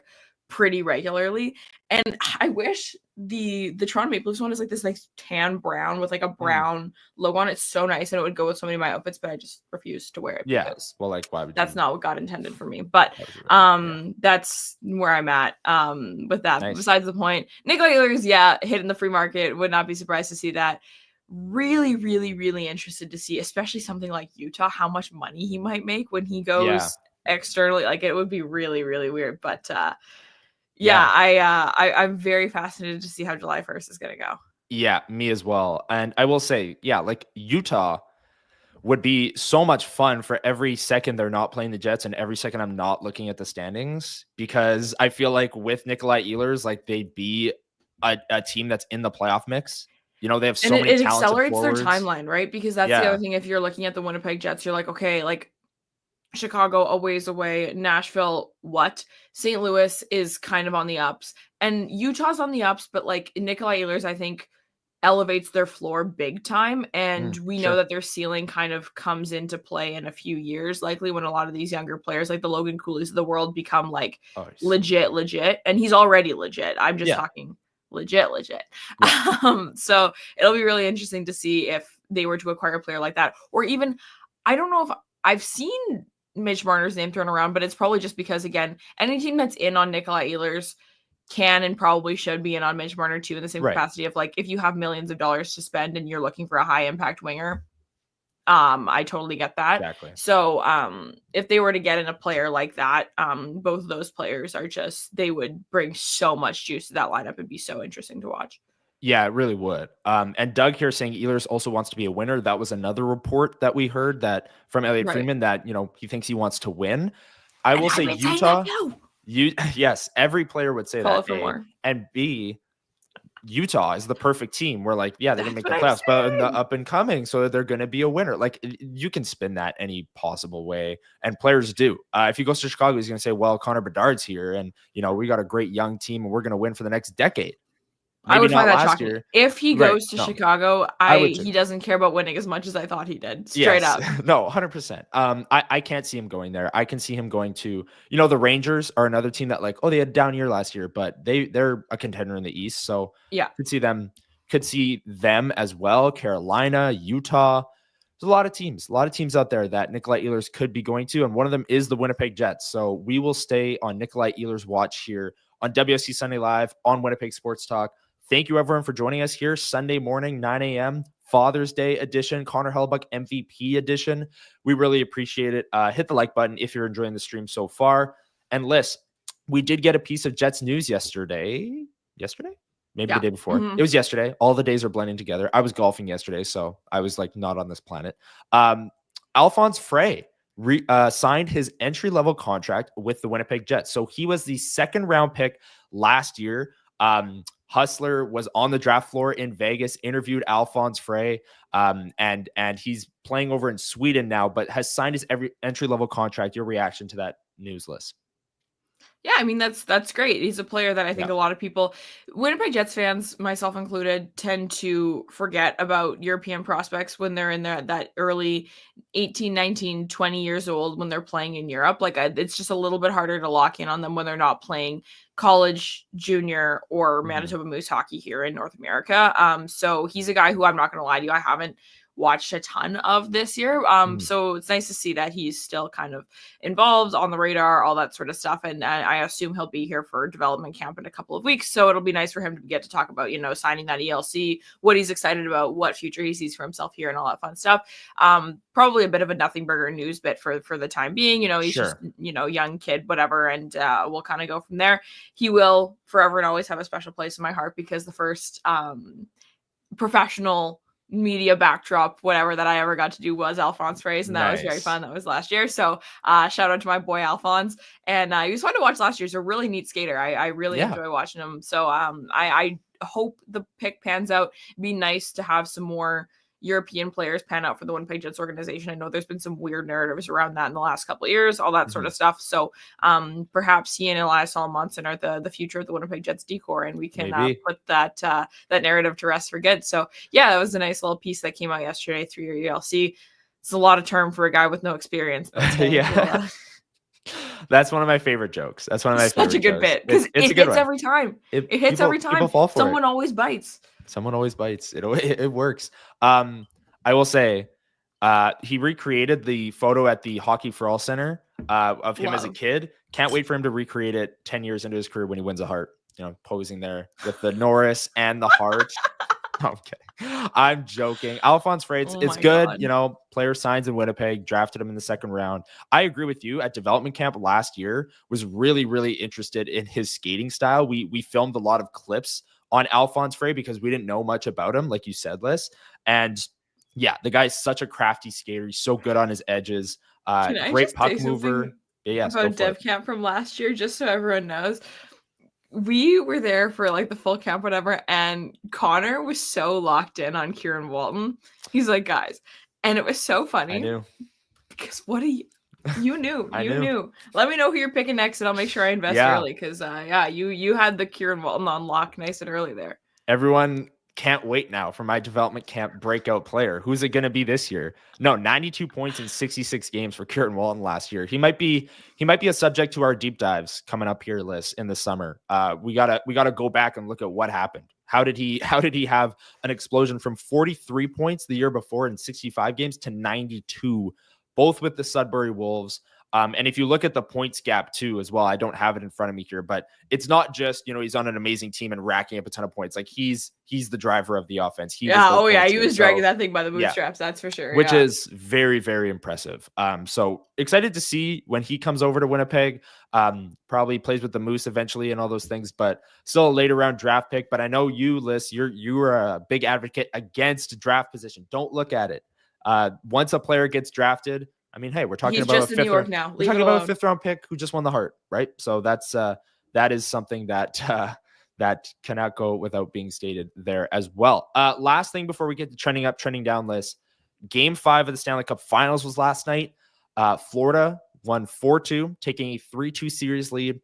pretty regularly, and I wish the Toronto Maple Leafs one is this tan brown with a brown logo on it. It's so nice and it would go with so many of my outfits, but I just refuse to wear it. Because why would that's not what God intended for me? But that's where I'm at with that. Nice. Besides the point, Nikolai Ehlers, hit in the free market. Would not be surprised to see that. Really, really, really interested to see, especially something like Utah, how much money he might make when he goes externally. It would be really, really weird. But I'm very fascinated to see how July 1st is going to go. Yeah, me as well. And I will say, Utah, would be so much fun for every second they're not playing the Jets and every second I'm not looking at the standings, because I feel like with Nikolai Ehlers, like they'd be a team that's in the playoff mix. You know, they have so many it talented accelerates forwards. their timeline, right? Because that's the other thing. If you're looking at the Winnipeg Jets, you're like, okay, like Chicago a ways away, Nashville, what? St. Louis is kind of on the ups, and Utah's on the ups, but like Nikolai Ehlers, I think, elevates their floor big time, and we know that their ceiling kind of comes into play in a few years, likely when a lot of these younger players like the Logan Cooley's of the world become like legit, and he's already legit. I'm just talking legit. Yeah. So it'll be really interesting to see if they were to acquire a player like that, or even, I don't know if I've seen Mitch Marner's name thrown around, but it's probably just because, again, any team that's in on Nikolai Ehlers can and probably should be in on Mitch Marner too, in the same capacity of like, if you have millions of dollars to spend and you're looking for a high impact winger, I totally get that. Exactly. So if they were to get in a player like that, both of those players are just, they would bring so much juice to that lineup and be so interesting to watch. Yeah, it really would. And Doug here saying Ehlers also wants to be a winner. That was another report that we heard that from Elliot Freeman, that, you know, he thinks he wants to win. I will say Utah. Yes, every player would say that. A, and B, Utah is the perfect team. We're like, yeah, they didn't make the playoffs, but in the up and coming, so they're going to be a winner. Like, you can spin that any possible way, and players do. If he goes to Chicago, he's going to say, well, Connor Bedard's here, and, you know, we got a great young team, and we're going to win for the next decade. Maybe I would find that shocking. If he goes to Chicago, he doesn't care about winning as much as I thought he did. Straight up. No, 100%. I can't see him going there. I can see him going to, you know, the Rangers are another team that, like, oh, they had a down year last year, but they're a contender in the East. So yeah, could see them as well. Carolina, Utah. There's a lot of teams out there that Nikolai Ehlers could be going to, and one of them is the Winnipeg Jets. So we will stay on Nikolai Ehlers' watch here on WST Sunday Live on Winnipeg Sports Talk. Thank you, everyone, for joining us here Sunday morning, 9 a.m., Father's Day edition, Connor Hellebuyck MVP edition. We really appreciate it. Hit the like button if you're enjoying the stream so far. And Lyss, we did get a piece of Jets news yesterday? Maybe the day before. Mm-hmm. It was yesterday. All the days are blending together. I was golfing yesterday, so I was like not on this planet. Alphonse Frey signed his entry-level contract with the Winnipeg Jets. So he was the second-round pick last year. Hustler was on the draft floor in Vegas, interviewed Alphonse Frey, and he's playing over in Sweden now, but has signed his entry-level contract. Your reaction to that news, Lyss? Yeah, I mean, that's great. He's a player that I think a lot of people, Winnipeg Jets fans, myself included, tend to forget about European prospects when they're in that early 18, 19, 20 years old when they're playing in Europe. Like, it's just a little bit harder to lock in on them when they're not playing college, junior, or Manitoba Moose hockey here in North America. So he's a guy who, I'm not going to lie to you, I haven't watched a ton of this year. So it's nice to see that he's still kind of involved, on the radar, all that sort of stuff. And I assume he'll be here for development camp in a couple of weeks. So it'll be nice for him to get to talk about, you know, signing that ELC, what he's excited about, what future he sees for himself here, and all that fun stuff. Probably a bit of a nothing burger news bit for the time being. You know, he's just, you know, young kid, whatever. And we'll kind of go from there. He will forever and always have a special place in my heart, because the first professional media backdrop, whatever, that I ever got to do was Alphonse Frey's, and that was very fun. That was last year. So shout out to my boy Alphonse. And he was fun to watch last year. He's a really neat skater. I really enjoy watching him. So I hope the pick pans out. It'd be nice to have some more European players pan out for the Winnipeg Jets organization. I know there's been some weird narratives around that in the last couple of years, all that sort of stuff. So perhaps he and Elias Salomonsson are the future of the Winnipeg Jets decor, and we can put that narrative to rest for good. So yeah, that was a nice little piece that came out yesterday, 3-year ELC. It's a lot of term for a guy with no experience. Yeah. That's one of my favorite jokes. That's one of my favorite jokes. Such a good bit, because it hits every time. It hits every time. Someone always bites. Someone always bites. It works. I will say, he recreated the photo at the Hockey for All Center of him as a kid. Can't wait for him to recreate it 10 years into his career when he wins a Hart. You know, posing there with the Norris and the Hart. Okay, I'm joking. Alphonse Frey, it's good. God. You know, player signs in Winnipeg, drafted him in the second round. I agree with you. At development camp last year, was really, really interested in his skating style. We filmed a lot of clips on Alphonse Frey because we didn't know much about him, like you said, Lyss. And Yeah, the guy's such a crafty skater. He's so good on his edges. Can I Great just puck say mover. something Yes, go about for Dev it. Camp from last year, just so everyone knows? We were there for like the full camp, whatever, and Connor was so locked in on Kieran Walton. He's like, guys, and it was so funny. I knew. Because what you knew, I you knew. knew. Let me know who you're picking next, and I'll make sure I invest early. Because you had the Kieran Walton on lock nice and early there. Everyone can't wait now for my development camp breakout player. Who's it going to be this year? No, 92 points in 66 games for Kieran Walton last year. He might be a subject to our deep dives coming up here, Liz, in the summer. We gotta go back and look at what happened. How did he have an explosion from 43 points the year before in 65 games to 92, both with the Sudbury Wolves? And if you look at the points gap too, as well, I don't have it in front of me here, but it's not just, he's on an amazing team and racking up a ton of points. Like he's the driver of the offense. He was dragging that thing by the bootstraps. That's for sure. Which is very, very impressive. So excited to see when he comes over to Winnipeg, probably plays with the Moose eventually and all those things, but still a later round draft pick. But I know you, Liz, you are a big advocate against draft position. Don't look at it. Once a player gets drafted, I mean, hey, we're talking about a fifth round pick who just won the Hart, right? So that is something that that cannot go without being stated there as well. Last thing before we get to trending up, trending down list, Game 5 of the Stanley Cup Finals was last night. Florida won 4-2, taking a 3-2 series lead.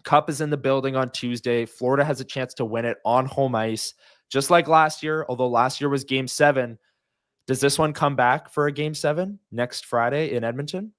Cup is in the building on Tuesday. Florida has a chance to win it on home ice, just like last year, although last year was Game 7. Does this one come back for a Game 7 next Friday in Edmonton?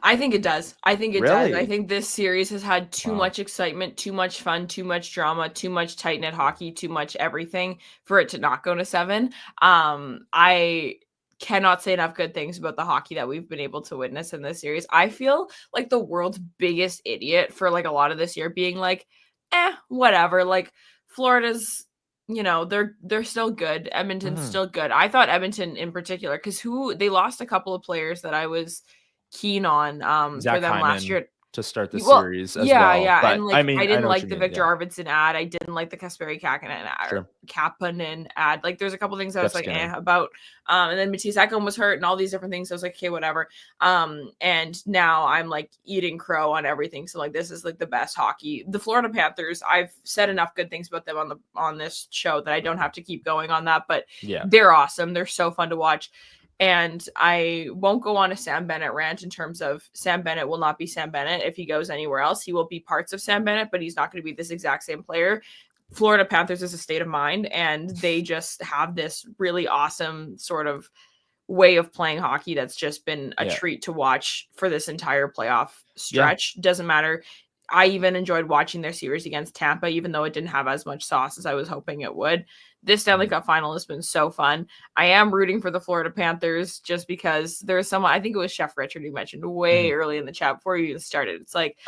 I think it does. I think it Really? does. I think this series has had too much excitement, too much fun, too much drama, too much tight-knit hockey, too much everything for it to not go to 7. I cannot say enough good things about the hockey that we've been able to witness in this series. I feel like the world's biggest idiot for like a lot of this year being like, whatever. Like Florida's, they're still good. Edmonton's still good. I thought Edmonton in particular, because they lost a couple of players that I was keen on Zach for them Hyman last year to start the series as well. Yeah. But, and I didn't like the Victor Arvidsson ad. I didn't like the Kasperi Kapanen ad. Like there's a couple things I was like about. And then Mattias Ekholm was hurt and all these different things. So I was like, okay, whatever. And now I'm like eating crow on everything. So like this is like the best hockey. The Florida Panthers, I've said enough good things about them on this show that I don't have to keep going on that. But they're awesome. They're so fun to watch. And I won't go on a Sam Bennett rant in terms of Sam Bennett will not be Sam Bennett if he goes anywhere else. He will be parts of Sam Bennett, but he's not going to be this exact same player. Florida Panthers is a state of mind, and they just have this really awesome sort of way of playing hockey that's just been a treat to watch for this entire playoff stretch. Doesn't matter. I even enjoyed watching their series against Tampa, even though it didn't have as much sauce as I was hoping it would. This Stanley Cup final has been so fun. I am rooting for the Florida Panthers just because there's someone, I think it was Chef Richard who mentioned way early in the chat before you even started. It's like,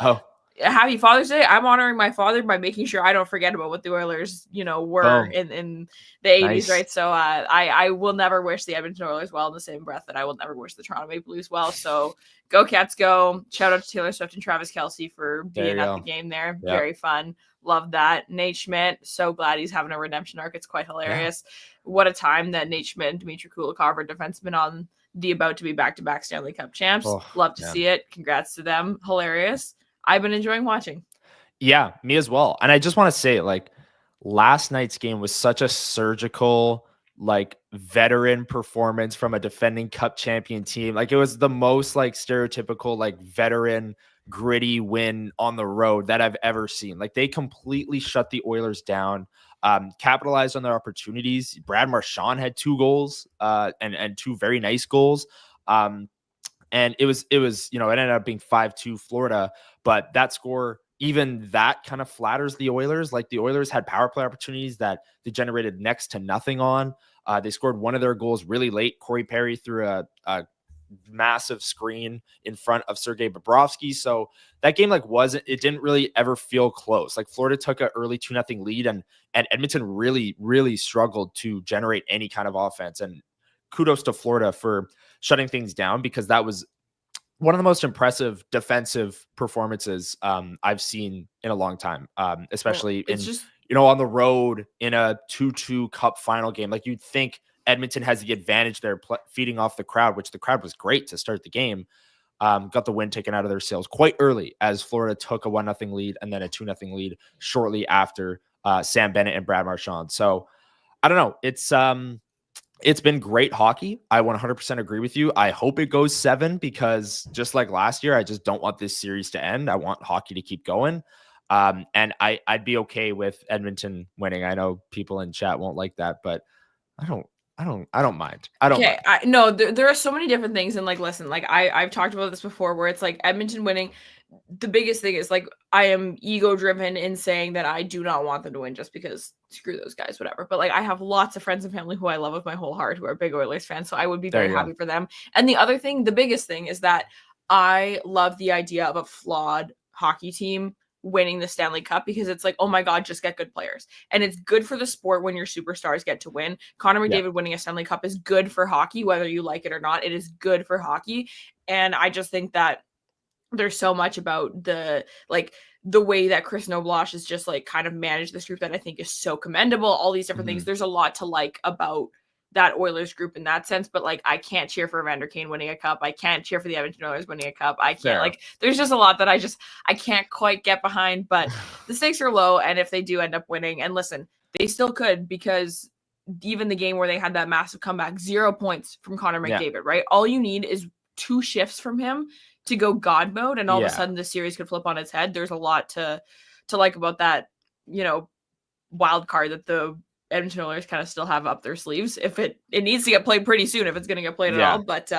happy Father's Day. I'm honoring my father by making sure I don't forget about what the Oilers, were in the 80s, right? So I will never wish the Edmonton Oilers well in the same breath that I will never wish the Toronto Maple Leafs well. So go Cats go. Shout out to Taylor Swift and Travis Kelce for being at the game there. Yep. Very fun. Love that. Nate Schmidt, so glad he's having a redemption arc. It's quite hilarious. Yeah. What a time that Nate Schmidt and Dmitry Kulikov are defensemen on the about to be back-to-back Stanley Cup champs. Love to see it. Congrats to them. Hilarious. I've been enjoying watching. Yeah, me as well. And I just want to say, like, last night's game was such a surgical, like, veteran performance from a defending cup champion team. Like, it was the most, like, stereotypical, like, veteran, gritty win on the road that I've ever seen. Like, they completely shut the Oilers down, capitalized on their opportunities. Brad Marchand had 2 goals and 2 very nice goals. And it was, it ended up being 5-2 Florida, but that score, even that kind of flatters the Oilers. Like the Oilers had power play opportunities that they generated next to nothing on. They scored one of their goals really late. Corey Perry threw a massive screen in front of Sergei Bobrovsky. So that game, like, it didn't really ever feel close. Like Florida took an early 2-0 lead and Edmonton really, really struggled to generate any kind of offense. And kudos to Florida for shutting things down, because that was one of the most impressive defensive performances I've seen in a long time, especially on the road in a 2-2 cup final game. Like, you'd think Edmonton has the advantage there, feeding off the crowd, which the crowd was great to start the game. Got the win taken out of their sails quite early as Florida took a 1-0 lead and then a 2-0 lead shortly after Sam Bennett and Brad Marchand. So I don't know. It's been great hockey. I 100% agree with you. I hope it goes 7 because just like last year, I just don't want this series to end. I want hockey to keep going. And I'd be okay with Edmonton winning. I know people in chat won't like that, but I don't mind. Okay, no, there are so many different things. And like, listen, like I've talked about this before where it's like Edmonton winning. The biggest thing is like, I am ego driven in saying that I do not want them to win just because screw those guys, whatever. But like, I have lots of friends and family who I love with my whole heart, who are big Oilers fans. So I would be very happy for them. And the other thing, the biggest thing is that I love the idea of a flawed hockey team winning the Stanley Cup because it's like, oh my God, just get good players. And it's good for the sport when your superstars get to win. Connor McDavid winning a Stanley Cup is good for hockey, whether you like it or not. It is good for hockey. And I just think that there's so much about the way that Chris Noblosh is just like kind of managed this group that I think is so commendable. All these different things. There's a lot to like about that Oilers group in that sense, but like, I can't cheer for Evander Kane winning a cup. I can't cheer for the Edmonton Oilers winning a cup. I can't like, there's just a lot that I can't quite get behind, but the stakes are low. And if they do end up winning, and listen, they still could, because even the game where they had that massive comeback, 0 points from Connor McDavid, right? All you need is 2 shifts from him to go God mode. And all of a sudden the series could flip on its head. There's a lot to like about that, wild card that the Edmonton Oilers kind of still have up their sleeves. If it needs to get played pretty soon, if it's going to get played at all, but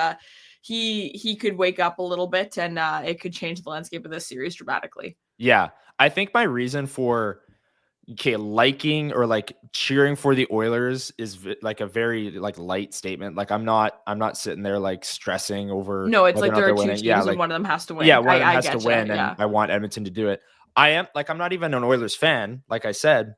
he could wake up a little bit and it could change the landscape of this series dramatically. Yeah. I think my reason for liking or like cheering for the Oilers is like a very like light statement. Like I'm not sitting there like stressing over. No, it's like there are 2 teams and one of them has to win. Yeah, one of them has to win, and I want Edmonton to do it. I'm not even an Oilers fan, like I said.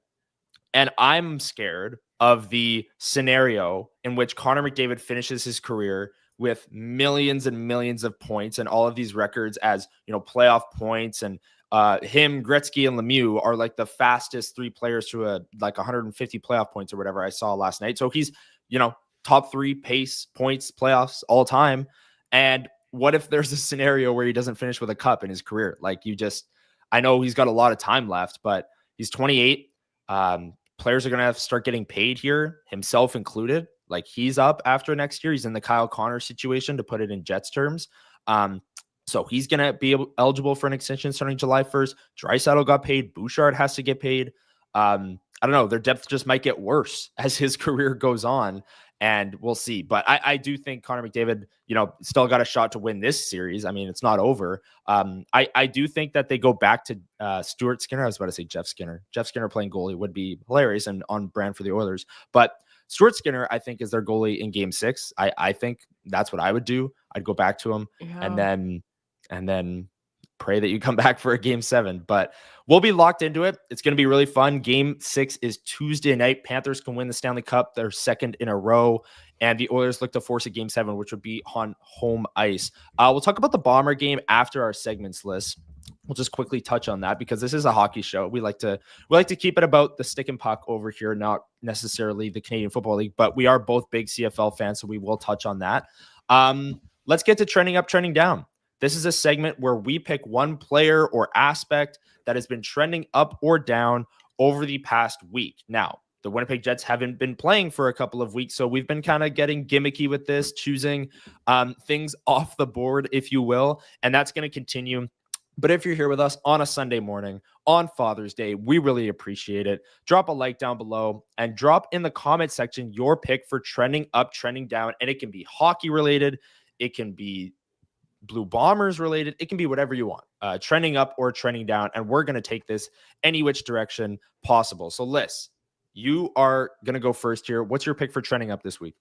And I'm scared of the scenario in which Connor McDavid finishes his career with millions and millions of points and all of these records as, playoff points. And him, Gretzky, and Lemieux are like the fastest 3 players to like 150 playoff points or whatever I saw last night. So he's, top 3 pace points playoffs all time. And what if there's a scenario where he doesn't finish with a cup in his career? Like I know he's got a lot of time left, but he's 28. Players are going to have to start getting paid here, himself included. Like he's up after next year. He's in the Kyle Connor situation, to put it in Jets terms. So he's going to be eligible for an extension starting July 1st. Draisaitl got paid. Bouchard has to get paid. I don't know. Their depth just might get worse as his career goes on, and we'll see. But I do think Connor McDavid, still got a shot to win this series. I mean, it's not over. I do think that they go back to Stuart Skinner. I was about to say Jeff Skinner. Jeff Skinner playing goalie would be hilarious and on brand for the Oilers. But Stuart Skinner, I think, is their goalie in Game 6. I think that's what I would do. I'd go back to him and then pray that you come back for a Game 7. But we'll be locked into it. It's going to be really fun. Game 6 is Tuesday night. Panthers can win the Stanley Cup, their 2nd in a row, and the Oilers look to force a Game 7, which would be on home ice. We'll talk about the Bomber game after our segments list. We'll just quickly touch on that because this is a hockey show. We like to keep it about the stick and puck over here, not necessarily the Canadian Football League, but we are both big CFL fans, so we will touch on that. Let's get to trending up, trending down. This is a segment where we pick one player or aspect that has been trending up or down over the past week. Now, the Winnipeg Jets haven't been playing for a couple of weeks, so we've been kind of getting gimmicky with this, choosing things off the board, if you will, and that's going to continue. But if you're here with us on a Sunday morning, on Father's Day, we really appreciate it. Drop a like down below and drop in the comment section your pick for trending up, trending down, and it can be hockey related. It can be Blue Bombers related. It can be whatever you want, trending up or trending down. And we're going to take this any which direction possible. So Lyss, you are going to go first here. What's your pick for trending up this week?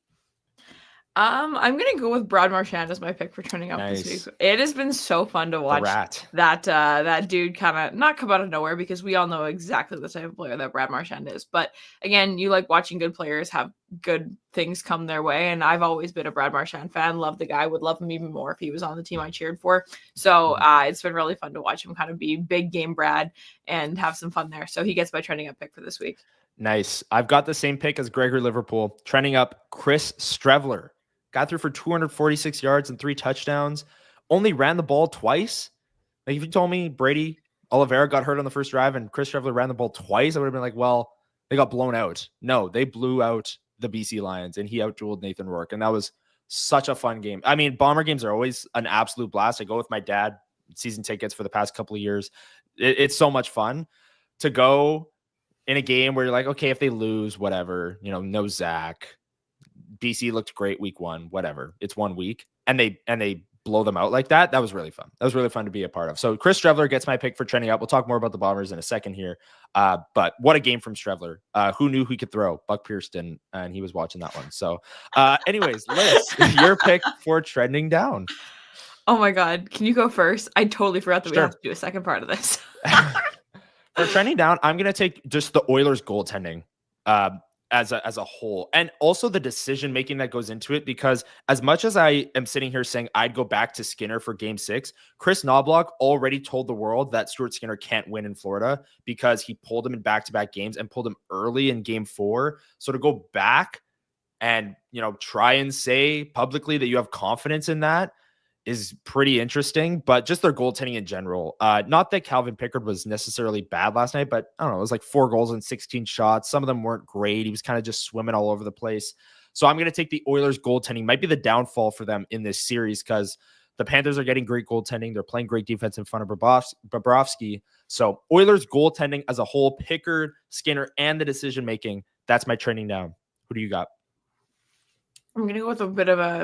I'm gonna go with Brad Marchand as my pick for trending up this week. It has been so fun to watch that dude kind of not come out of nowhere, because we all know exactly the type of player that Brad Marchand is. But again, you like watching good players have good things come their way, and I've always been a Brad Marchand fan. Love the guy, would love him even more if he was on the team I cheered for. So it's been really fun to watch him kind of be big game Brad and have some fun there. So he gets my trending up pick for this week. Nice. I've got the same pick as Gregory Liverpool. Trending up, Chris Streveler. Got through for 246 yards and 3 touchdowns. Only ran the ball twice. Like, if you told me Brady Oliveira got hurt on the first drive and Chris Streveler ran the ball twice, I would have been like, well, they got blown out. No, they blew out the BC Lions, and he outdueled Nathan Rourke. And that was such a fun game. I mean, Bomber games are always an absolute blast. I go with my dad, season tickets for the past couple of years. It's so much fun to go in a game where you're like, okay, if they lose, whatever, no Zach. BC looked great week 1, whatever. It's 1 week. And they blow them out like that. That was really fun. That was really fun to be a part of. So Chris Streveler gets my pick for trending up. We'll talk more about the Bombers in a second here. But what a game from Streveler. Who knew he could throw? Buck Pierce didn't, and he was watching that one. So anyways, Liz, your pick for trending down. Oh my God. Can you go first? I totally forgot that we have to do a second part of this. For trending down, I'm going to take just the Oilers goaltending as a whole, and also the decision making that goes into it, because as much as I am sitting here saying I'd go back to Skinner for game 6, Chris Knobloch already told the world that Stuart Skinner can't win in Florida because he pulled him in back-to-back games and pulled him early in game 4. So to go back and, try and say publicly that you have confidence in that is pretty interesting. But just their goaltending in general. Not that Calvin Pickard was necessarily bad last night, but I don't know, it was like 4 goals and 16 shots. Some of them weren't great. He was kind of just swimming all over the place. So I'm going to take the Oilers goaltending. Might be the downfall for them in this series, because the Panthers are getting great goaltending. They're playing great defense in front of Bobrovsky. So Oilers goaltending as a whole, Pickard, Skinner, and the decision-making, that's my trending down. Who do you got? I'm going to go with a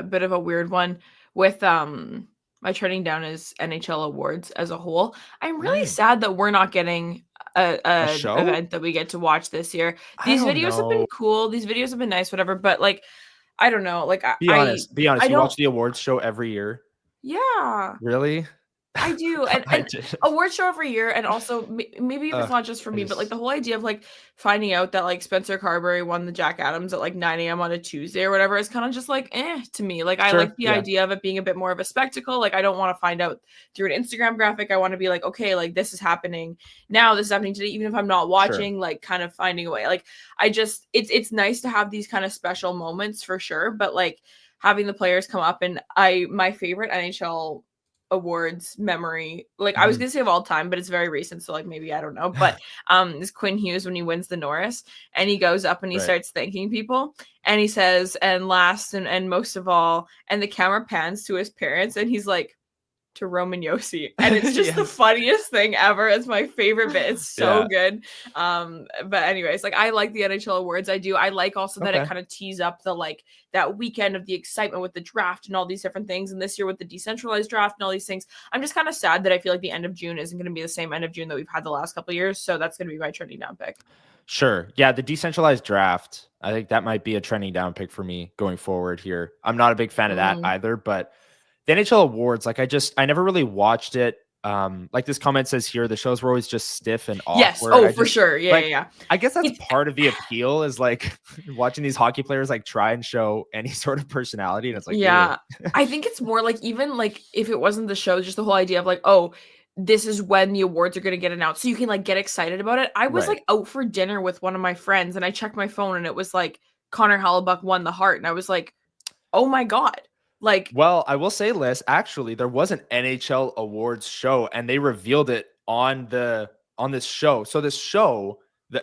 bit of a weird one. With my trending down is NHL awards as a whole. I'm really sad that we're not getting a event that we get to watch this year. These videos have been cool. These videos have been nice, whatever. But like, I don't know. Like, be honest. You watch the awards show every year? Yeah. Really? I do. And award show every year. And also maybe if it's not just for me, but like the whole idea of like finding out that like Spencer Carberry won the Jack Adams at like 9 a.m. on a Tuesday or whatever is kind of just like to me. Like, I like the idea of it being a bit more of a spectacle. Like, I don't want to find out through an Instagram graphic. I want to be like, okay, like this is happening now. This is happening today. Even if I'm not watching, like kind of finding a way. Like, it's nice to have these kind of special moments for sure. But like having the players come up, and my favorite NHL awards memory, like I was gonna say of all time, but it's very recent, so like maybe I don't know, but is Quinn Hughes when he wins the Norris and he goes up and he starts thanking people and he says, and last and most of all, and the camera pans to his parents and he's like, to Roman Yossi, and it's just the funniest thing ever. It's my favorite bit. It's so good. But anyways, like I like the NHL awards. I do. I like also that it kind of tees up the like that weekend of the excitement with the draft and all these different things. And this year with the decentralized draft and all these things, I'm just kind of sad that I feel like the end of June isn't going to be the same end of June that we've had the last couple of years. So that's going to be my trending down pick. Sure. Yeah, the decentralized draft, I think that might be a trending down pick for me going forward here. I'm not a big fan of that either, but the NHL awards, like I never really watched it. Like this comment says here, the shows were always just stiff and awkward. Yes. Oh, for sure. Yeah. I guess that's part of the appeal is like watching these hockey players like try and show any sort of personality. And it's like, I think it's more like, even like if it wasn't the show, just the whole idea of like, oh, this is when the awards are going to get announced. So you can like get excited about it. I was like out for dinner with one of my friends and I checked my phone and it was like Connor Hellebuyck won the Hart. And I was like, oh my God. Like, well, I will say, Liz, actually, there was an NHL awards show and they revealed it on this show. So this show,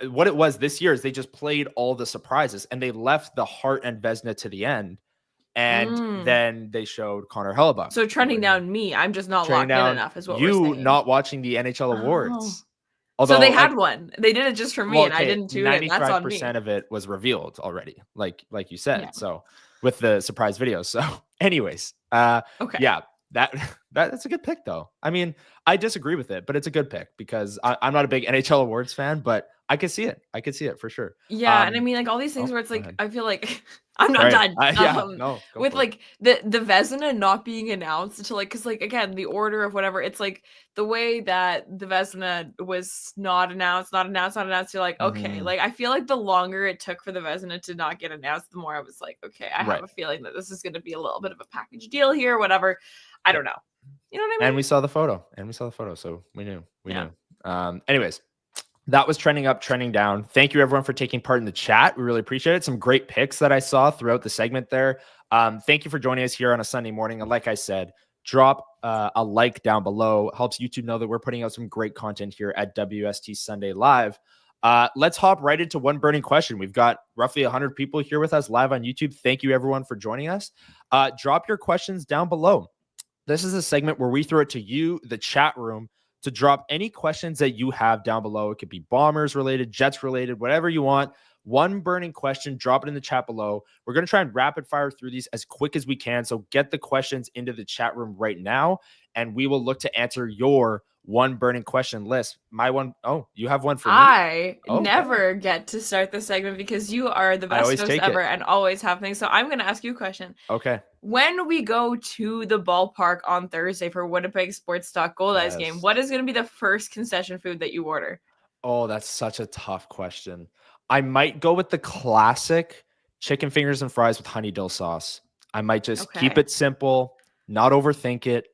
what it was this year is they just played all the surprises and they left the Hart and Vezina to the end. And then they showed Connor Hellebuyck. So trending down me, I'm just not locked in enough is what we're saying. You not watching the NHL awards. Although, so they had one. They did it just for me and I didn't tune in. That's on me. 95% of it was revealed already, like you said. Yeah. So with the surprise videos. So anyways, yeah, that's a good pick though. I mean, I disagree with it, but it's a good pick because I'm not a big NHL awards fan, but I could see it. I could see it for sure. Yeah, and I mean, like all these things where it's like, ahead. I feel like I'm not done. No, go With for like the Vezina not being announced until like, because like again, the order of whatever, it's like the way that the Vezina was not announced. You're like, okay, like I feel like the longer it took for the Vezina to not get announced, the more I was like, okay, I have a feeling that this is going to be a little bit of a package deal here, whatever. I don't know. You know what I mean? And we saw the photo, so we knew. Anyways. That was trending up, trending down. Thank you, everyone, for taking part in the chat. We really appreciate it. Some great picks that I saw throughout the segment there. Thank you for joining us here on a Sunday morning. And like I said, drop a like down below. It helps YouTube know that we're putting out some great content here at WST Sunday Live. Let's hop right into one burning question. We've got roughly 100 people here with us live on YouTube. Thank you, everyone, for joining us. Drop your questions down below. This is a segment where we throw it to you, the chat room, to drop any questions that you have down below. It could be Bombers related, Jets related, whatever you want. One burning question, drop it in the chat below. We're going to try and rapid fire through these as quick as we can. So get the questions into the chat room right now, and we will look to answer your one burning question list. My one, you have one for me? I never get to start the segment because you are the best host ever and always have things. So I'm going to ask you a question. Okay. When we go to the ballpark on Thursday for Winnipeg Sports Stock Goldeyes game, what is going to be the first concession food that you order? Oh, that's such a tough question. I might go with the classic chicken fingers and fries with honey dill sauce. I might just keep it simple, not overthink it.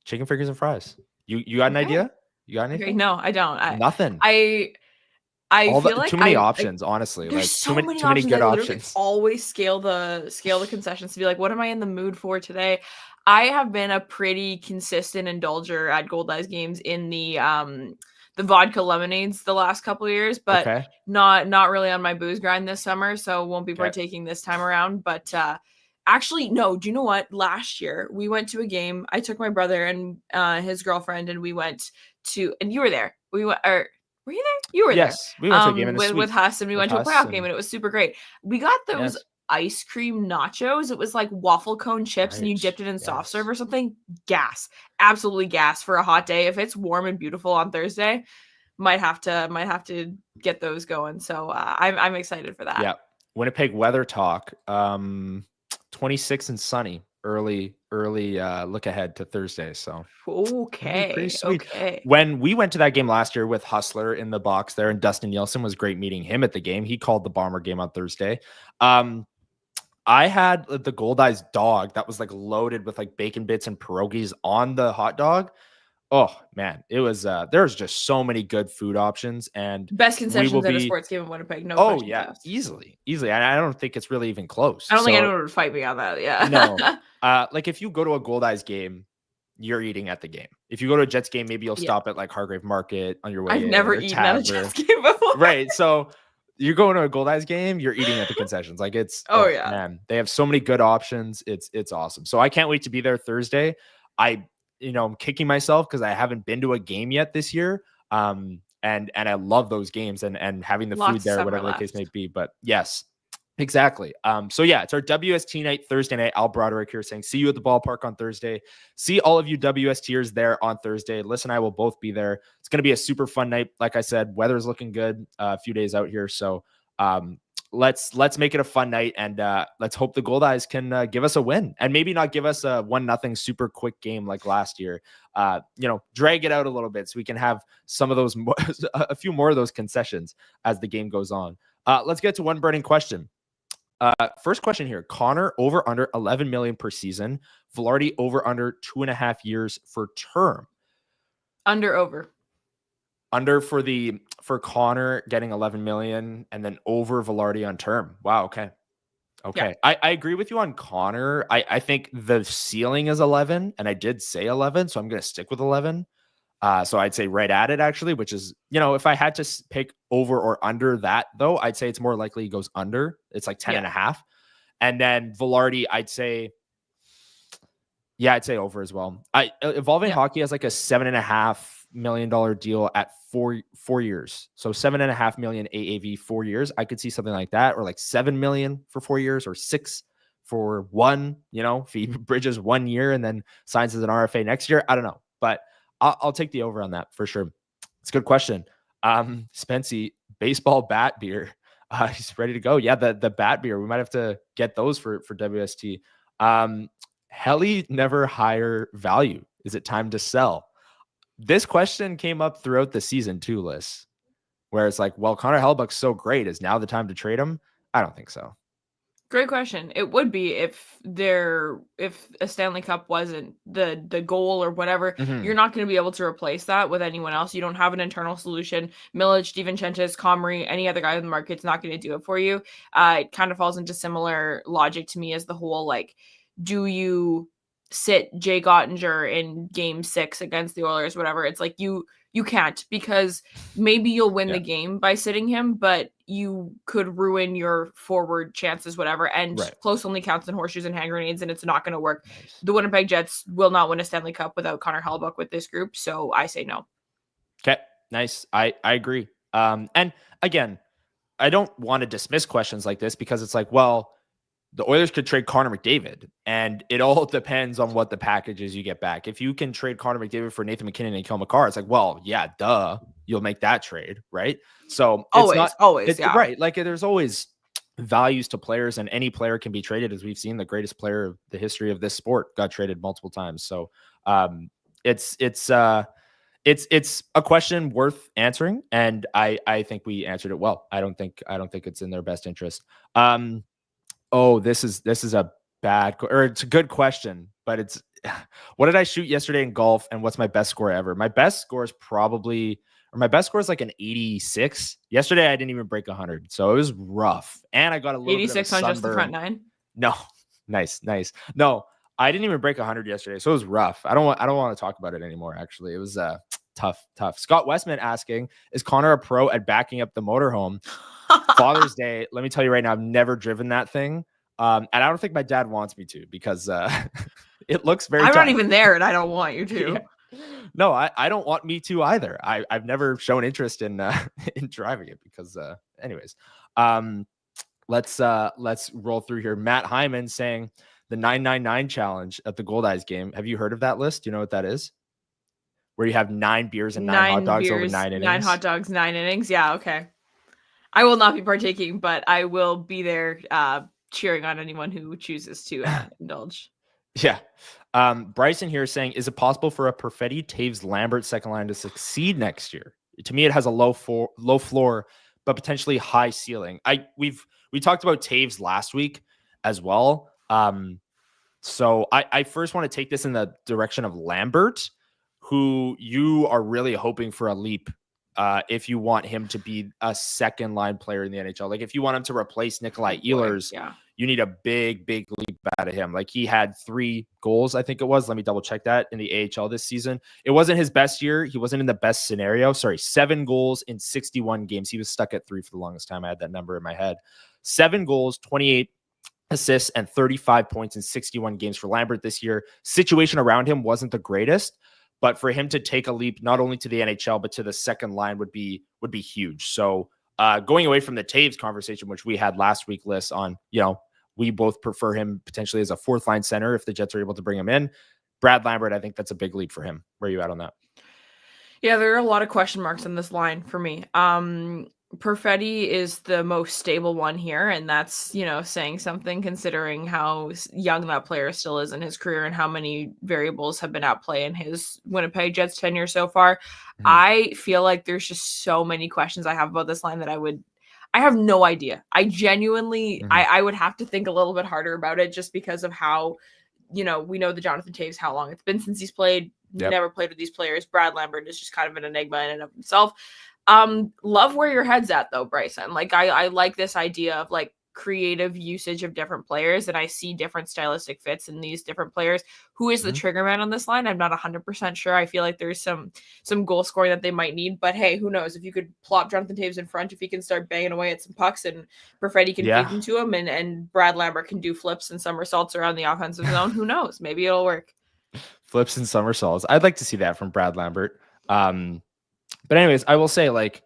Chicken fingers and fries. You got an idea? You got anything? No, I don't. Nothing. I feel like too many options, honestly. There's like too many good options. Always scale the concessions to be like, what am I in the mood for today? I have been a pretty consistent indulger at Goldeyes games in the vodka lemonades the last couple of years, but not really on my booze grind this summer, so won't be partaking this time around. But actually, no, do you know what? Last year we went to a game. I took my brother and his girlfriend, and we went to, and you were there. Were you there? You were there. Yes, we went to a game with Huss, and we went to a playoff game, and it was super great. We got those ice cream nachos. It was like waffle cone chips, and you dipped it in soft serve or something. Gas, absolutely gas for a hot day. If it's warm and beautiful on Thursday, might have to get those going. So I'm excited for that. Yeah, Winnipeg weather talk. 26 and sunny. Early look ahead to Thursday. So pretty sweet. Okay. When we went to that game last year with Hustler in the box there, and Dustin Nielsen, was great meeting him at the game. He called the Bomber game on Thursday. I had the Goldeyes dog that was like loaded with like bacon bits and pierogies on the hot dog. Oh man, it was there's just so many good food options, and best concessions at a sports game in Winnipeg. No, easily. And I don't think it's really even close. I don't think anyone would fight me on that. Yeah, no. Like if you go to a Goldeyes game, you're eating at the game. If you go to a Jets game, maybe you'll stop at like Hargrave Market on your way. I've never eaten at a Jets game before. Right, so you're going to a Goldeyes game, you're eating at the concessions. Like it's man, they have so many good options. It's awesome. So I can't wait to be there Thursday. I'm kicking myself because I haven't been to a game yet this year. And I love those games and having the food there, whatever the case may be. But yes, exactly. So yeah, it's our WST night Thursday night. Al Broderick here saying, see you at the ballpark on Thursday. See all of you WSTers there on Thursday. Liz and I will both be there. It's going to be a super fun night. Like I said, weather's looking good a few days out here. So let's make it a fun night, and let's hope the Goldeyes can give us a win, and maybe not give us a 1-0 super quick game like last year. Drag it out a little bit so we can have some of those a few more of those concessions as the game goes on. Let's get to one burning question. First question here: Connor over under 11 million per season. Velarde over under 2.5 years for term. Under for Connor getting 11 million, and then over Velarde on term. Wow. Okay. Yeah. I agree with you on Connor. I think the ceiling is 11, and I did say 11, so I'm going to stick with 11. So I'd say right at it, actually, which is, if I had to pick over or under that, though, I'd say it's more likely he goes under. It's like 10.5. And then Velarde, I'd say over as well. Evolving Hockey has like a $7.5 million deal at four years. So $7.5 million AAV 4 years. I could see something like that, or like $7 million for 4 years, or 6 for one, if he bridges 1 year and then signs as an RFA next year. I don't know, but I'll take the over on that for sure. It's a good question. Spency, baseball bat beer. He's ready to go. Yeah, the bat beer. We might have to get those for WST. Helly never higher value. Is it time to sell? This question came up throughout the season too, Lyss, where it's like, well, Connor Hellebuyck's so great. Is now the time to trade him? I don't think so. Great question. It would be if a Stanley Cup wasn't the goal or whatever. You're not going to be able to replace that with anyone else. You don't have an internal solution. Milic, DiVincentis, Comrie, any other guy in the market's not going to do it for you. It kind of falls into similar logic to me as the whole, like, do you sit Jake Ottinger in game 6 against the Oilers, whatever? It's like you can't, because maybe you'll win the game by sitting him, but you could ruin your forward chances, whatever. And close only counts in horseshoes and hand grenades, and it's not going to work. Nice. The Winnipeg Jets will not win a Stanley Cup without Connor Hellebuyck with this group. So I say no. Okay, nice. I agree. And again, I don't want to dismiss questions like this, because it's like, well, the Oilers could trade Connor McDavid, and it all depends on what the packages you get back. If you can trade Connor McDavid for Nathan McKinnon and Cale Makar, it's like, well, yeah, duh, you'll make that trade, right? So it's always, right. Like, there's always values to players, and any player can be traded. As we've seen, the greatest player of the history of this sport got traded multiple times. So it's a question worth answering, and I think we answered it well. I don't think it's in their best interest. Oh, this is a bad, or it's a good question, but it's, what did I shoot yesterday in golf, and what's my best score ever? My best score is like an 86. Yesterday I didn't even break 100, so it was rough, and I got a little 86 on just the front nine. No, nice. No, I didn't even break 100 yesterday, so it was rough. I don't want to talk about it anymore. Actually, it was tough. Scott Westman asking, is Connor a pro at backing up the motorhome? Father's Day, let me tell you right now, I've never driven that thing. And I don't think my dad wants me to, because it looks very tough. Not even there, and I don't want you to. Yeah. No, I don't want me to either. I've never shown interest in driving it, because anyways. Let's roll through here. Matt Hyman saying the 999 challenge at the Gold Eyes game. Have you heard of that list? Do you know what that is? Where you have 9 beers and 9 hot dogs over 9 innings. 9 hot dogs, 9 innings. Yeah, okay. I will not be partaking, but I will be there cheering on anyone who chooses to indulge. Yeah. Bryson here is saying, is it possible for a Perfetti, Taves, Lambert second line to succeed next year? To me, it has a low floor, but potentially high ceiling. We talked about Taves last week as well. So I first want to take this in the direction of Lambert, who you are really hoping for a leap. If you want him to be a second line player in the NHL, like if you want him to replace Nikolai Ehlers, you need a big leap out of him. Like, he had 3 goals, I think it was. Let me double check that, in the AHL this season. It wasn't his best year. He wasn't in the best scenario. 7 goals in 61 games. He was stuck at 3 for the longest time. I had that number in my head. 7 goals, 28 assists, and 35 points in 61 games for Lambert this year. Situation around him wasn't the greatest, but for him to take a leap not only to the NHL but to the second line would be huge. So going away from the Taves conversation, which we had last week, Lyss, on, we both prefer him potentially as a 4th line center if the Jets are able to bring him in. Brad Lambert, I think that's a big leap for him. Where are you at on that? Yeah, there are a lot of question marks on this line for me. Perfetti is the most stable one here, and that's, saying something, considering how young that player still is in his career and how many variables have been at play in his Winnipeg Jets tenure so far. Mm-hmm. I feel like there's just so many questions I have about this line that I have no idea. I genuinely, I would have to think a little bit harder about it, just because of how, we know the Jonathan Taves, how long it's been since he's played. Never played with these players. Brad Lambert is just kind of an enigma in and of himself. Love where your head's at, though, Bryson. Like, I like this idea of, like, creative usage of different players, and I see different stylistic fits in these different players. Who is the trigger man on this line? I'm not 100% sure. I feel like there's some goal scoring that they might need, but hey, who knows? If you could plop Jonathan Taves in front, if he can start banging away at some pucks, and Perfetti can feed them to him, and Brad Lambert can do flips and somersaults around the offensive zone, who knows? Maybe it'll work. Flips and somersaults. I'd like to see that from Brad Lambert. But anyways, I will say, like,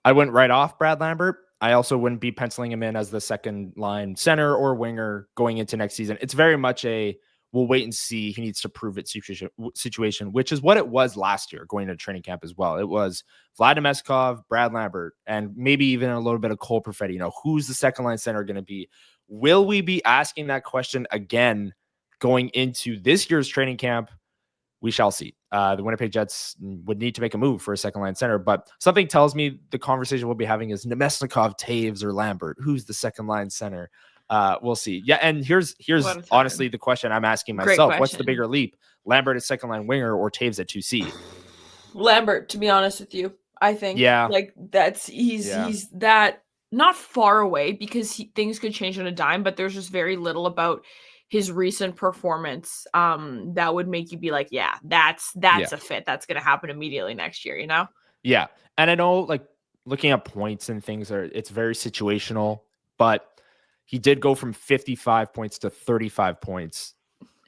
I went right off Brad Lambert. I also wouldn't be penciling him in as the second line center or winger going into next season. It's very much we'll wait and see. He needs to prove it situation, which is what it was last year going into training camp as well. It was Vlad Nemeskov, Brad Lambert, and maybe even a little bit of Cole Perfetti. Who's the second line center going to be? Will we be asking that question again going into this year's training camp? We shall see. The Winnipeg Jets would need to make a move for a second line center, but something tells me the conversation we'll be having is Nemesnikov, Taves, or Lambert. Who's the second line center? We'll see. Yeah, and here's honestly the question I'm asking myself. What's the bigger leap? Lambert at second line winger or Taves at 2C? Lambert, to be honest with you. I think he's that not far away because things could change on a dime, but there's just very little about his recent performance that would make you be like, yeah, that's a fit. That's going to happen immediately next year, Yeah. And I know looking at points and things it's very situational, but he did go from 55 points to 35 points.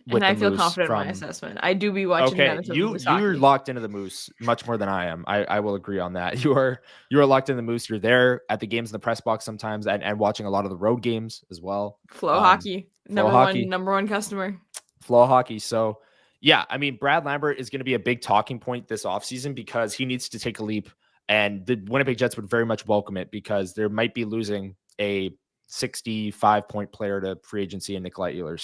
And I feel confident in my assessment. I do be watching. Okay, you're locked into the Moose much more than I am. I will agree on that. You are locked in the Moose. You're there at the games in the press box sometimes, and watching a lot of the road games as well. Flow Hockey, number one customer. Flow Hockey. So yeah, I mean, Brad Lambert is going to be a big talking point this offseason because he needs to take a leap, and the Winnipeg Jets would very much welcome it because they might be losing a 65-point player to free agency in Nikolai Ehlers.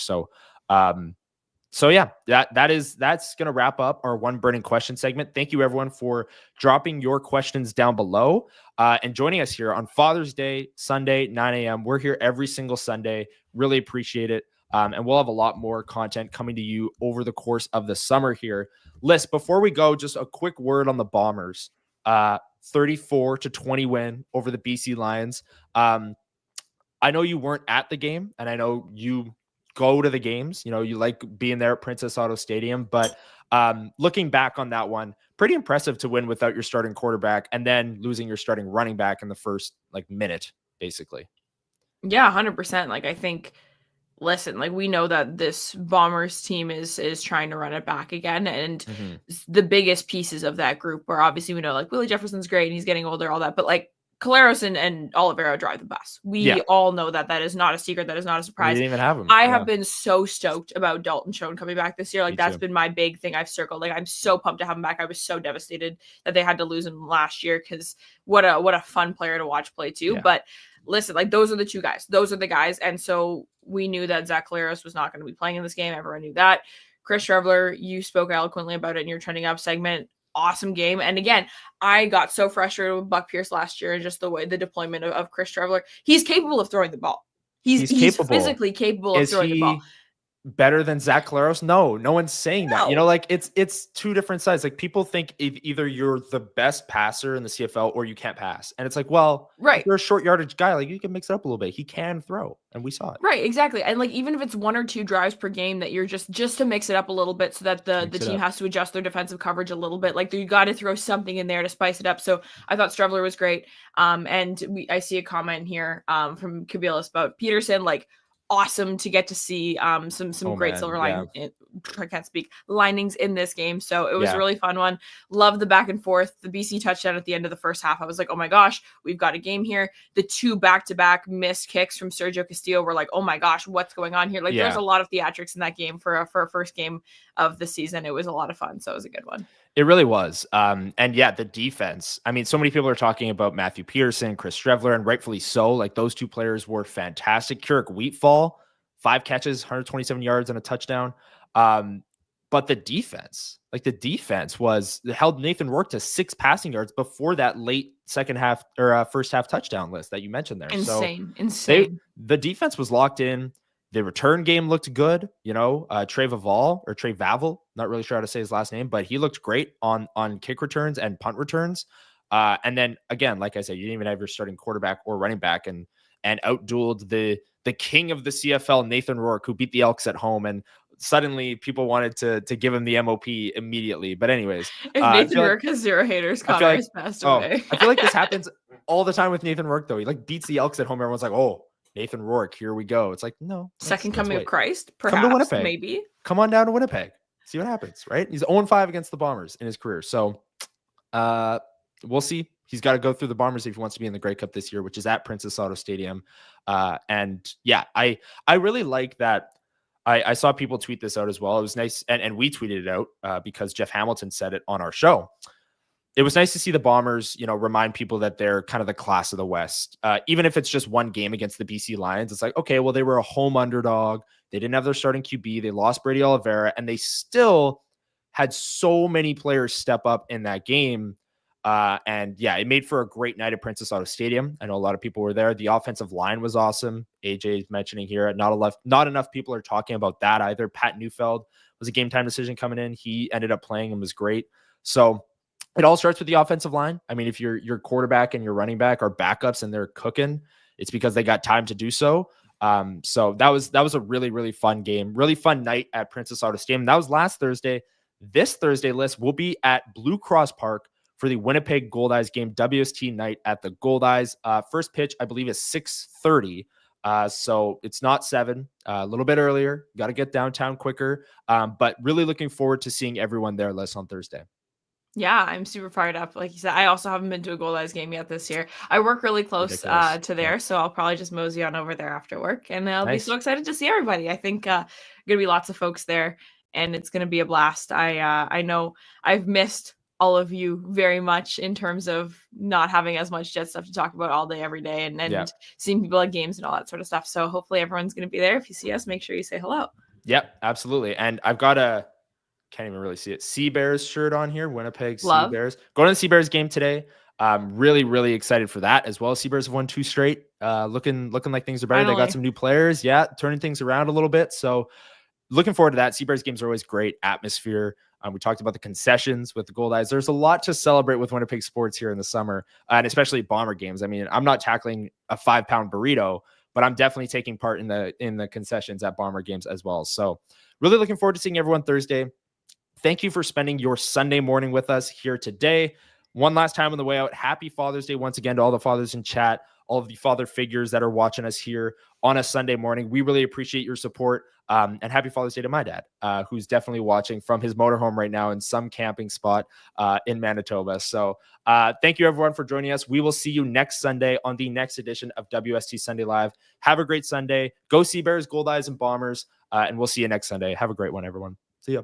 So yeah, that's going to wrap up our One Burning Question segment. Thank you everyone for dropping your questions down below and joining us here on Father's Day, Sunday, 9 a.m. We're here every single Sunday. Really appreciate it. And we'll have a lot more content coming to you over the course of the summer here. Lyss, before we go, just a quick word on the Bombers. 34-20 win over the BC Lions. I know you weren't at the game, and I know you go to the games. You like being there at Princess Auto Stadium, but looking back on that one, pretty impressive to win without your starting quarterback and then losing your starting running back in the first minute, basically. Yeah, 100%. I think, listen, we know that this Bombers team is trying to run it back again. And the biggest pieces of that group are obviously, we know Willie Jefferson's great and he's getting older, all that, but Collaros and Oliveira drive the bus. We all know that is not a secret. That is not a surprise. We didn't even have him. I have been so stoked about Dalton Schoen coming back this year. That's been my big thing I've circled. I'm so pumped to have him back. I was so devastated that they had to lose him last year because what a fun player to watch play too. Yeah. But listen, those are the two guys. Those are the guys. And so we knew that Zach Collaros was not going to be playing in this game. Everyone knew that. Chris Trevler, you spoke eloquently about it in your Trending Up segment. Awesome game. And again, I got so frustrated with Buck Pierce last year and just the deployment of Chris Trevler. He's capable of throwing the ball. He's physically capable of throwing the ball. Better than Zach Collaros? No one's saying that. It's two different sides. People think either you're the best passer in the CFL or you can't pass. And it's right. If you're a short yardage guy, you can mix it up a little bit. He can throw, and we saw it. Right, exactly. And even if it's 1 or 2 drives per game that you're just to mix it up a little bit so that the team has to adjust their defensive coverage a little bit. You got to throw something in there to spice it up. So I thought Strevler was great. And I see a comment here from Kabilas about Peterson, awesome to get to see some great silver lining. I can't speak linings in this game. So it was a really fun one. Love the back and forth. The BC touchdown at the end of the first half. I was like, oh my gosh, we've got a game here. The 2 back-to-back missed kicks from Sergio Castillo were oh my gosh, what's going on here? There's a lot of theatrics in that game for a first game of the season. It was a lot of fun. So it was a good one. It really was. And the defense. I mean, so many people are talking about Matthew Pearson, Chris Trevler, and rightfully so. Those 2 players were fantastic. Keurig Wheatfall, 5 catches, 127 yards and a touchdown. But the defense, held Nathan Rourke to 6 passing yards before that late second half or first half touchdown list that you mentioned there. Insane. The defense was locked in. The return game looked good. Trey Vavel, not really sure how to say his last name, but he looked great on kick returns and punt returns. And then again, like I said, you didn't even have your starting quarterback or running back and outdueled the king of the CFL, Nathan Rourke, who beat the Elks at home. And suddenly people wanted to give him the MOP immediately. But anyways, if Nathan Rourke has 0 haters, Connor has passed away. I feel like this happens all the time with Nathan Rourke, though. He beats the Elks at home. Everyone's like, oh, Nathan Rourke, here we go. It's no. Second coming of Christ, perhaps. Come to Winnipeg. Maybe. Come on down to Winnipeg. See what happens, right? He's 0-5 against the Bombers in his career. So we'll see. He's got to go through the Bombers if he wants to be in the Grey Cup this year, which is at Princess Auto Stadium. I really like that. I saw people tweet this out as well. It was nice. And we tweeted it out because Jeff Hamilton said it on our show. It was nice to see the Bombers, remind people that they're kind of the class of the West. Even if it's just one game against the BC Lions, it's like, okay, well, they were a home underdog. They didn't have their starting QB. They lost Brady Oliveira, and they still had so many players step up in that game. And yeah, it made for a great night at Princess Auto Stadium. I know a lot of people were there. The offensive line was awesome. AJ is mentioning here. Not enough people are talking about that either. Pat Neufeld was a game time decision coming in. He ended up playing and was great. So it all starts with the offensive line. I mean, if your quarterback and your running back are backups and they're cooking, it's because they got time to do so. So that was a really, really fun game, really fun night at Princess Auto Stadium. That was last Thursday. This Thursday, Lyss, will be at Blue Cross Park for the Winnipeg Goldeyes game, WST night at the Goldeyes. First pitch, I believe, is 6:30. So it's not 7, a little bit earlier. Got to get downtown quicker. But really looking forward to seeing everyone there, Lyss, on Thursday. Yeah, I'm super fired up. Like you said, I also haven't been to a Goldeyes game yet this year. I work really close to there, so I'll probably just mosey on over there after work, and I'll be so excited to see everybody. I think going to be lots of folks there, and it's going to be a blast. I know I've missed all of you very much in terms of not having as much Jet stuff to talk about all day, every day, and seeing people at games and all that sort of stuff. So hopefully everyone's going to be there. If you see us, make sure you say hello. Yep, absolutely. And I've got can't even really see it, Sea Bears shirt on here. Winnipeg Sea Bears. Going to the Sea Bears game today. Really, really excited for that as well. Sea Bears have won 2 straight. Looking like things are better. Finally. They got some new players. Yeah, turning things around a little bit. So looking forward to that. Sea Bears games are always great atmosphere. We talked about the concessions with the Goldeyes. There's a lot to celebrate with Winnipeg sports here in the summer, and especially Bomber games. I mean, I'm not tackling a 5-pound burrito, but I'm definitely taking part in the concessions at Bomber games as well. So really looking forward to seeing everyone Thursday. Thank you for spending your Sunday morning with us here today. One last time on the way out, happy Father's Day once again to all the fathers in chat, all of the father figures that are watching us here on a Sunday morning. We really appreciate your support. And happy Father's Day to my dad, who's definitely watching from his motorhome right now in some camping spot in Manitoba. So thank you, everyone, for joining us. We will see you next Sunday on the next edition of WST Sunday Live. Have a great Sunday. Go Sea Bears, Goldeyes, and Bombers. And we'll see you next Sunday. Have a great one, everyone. See ya.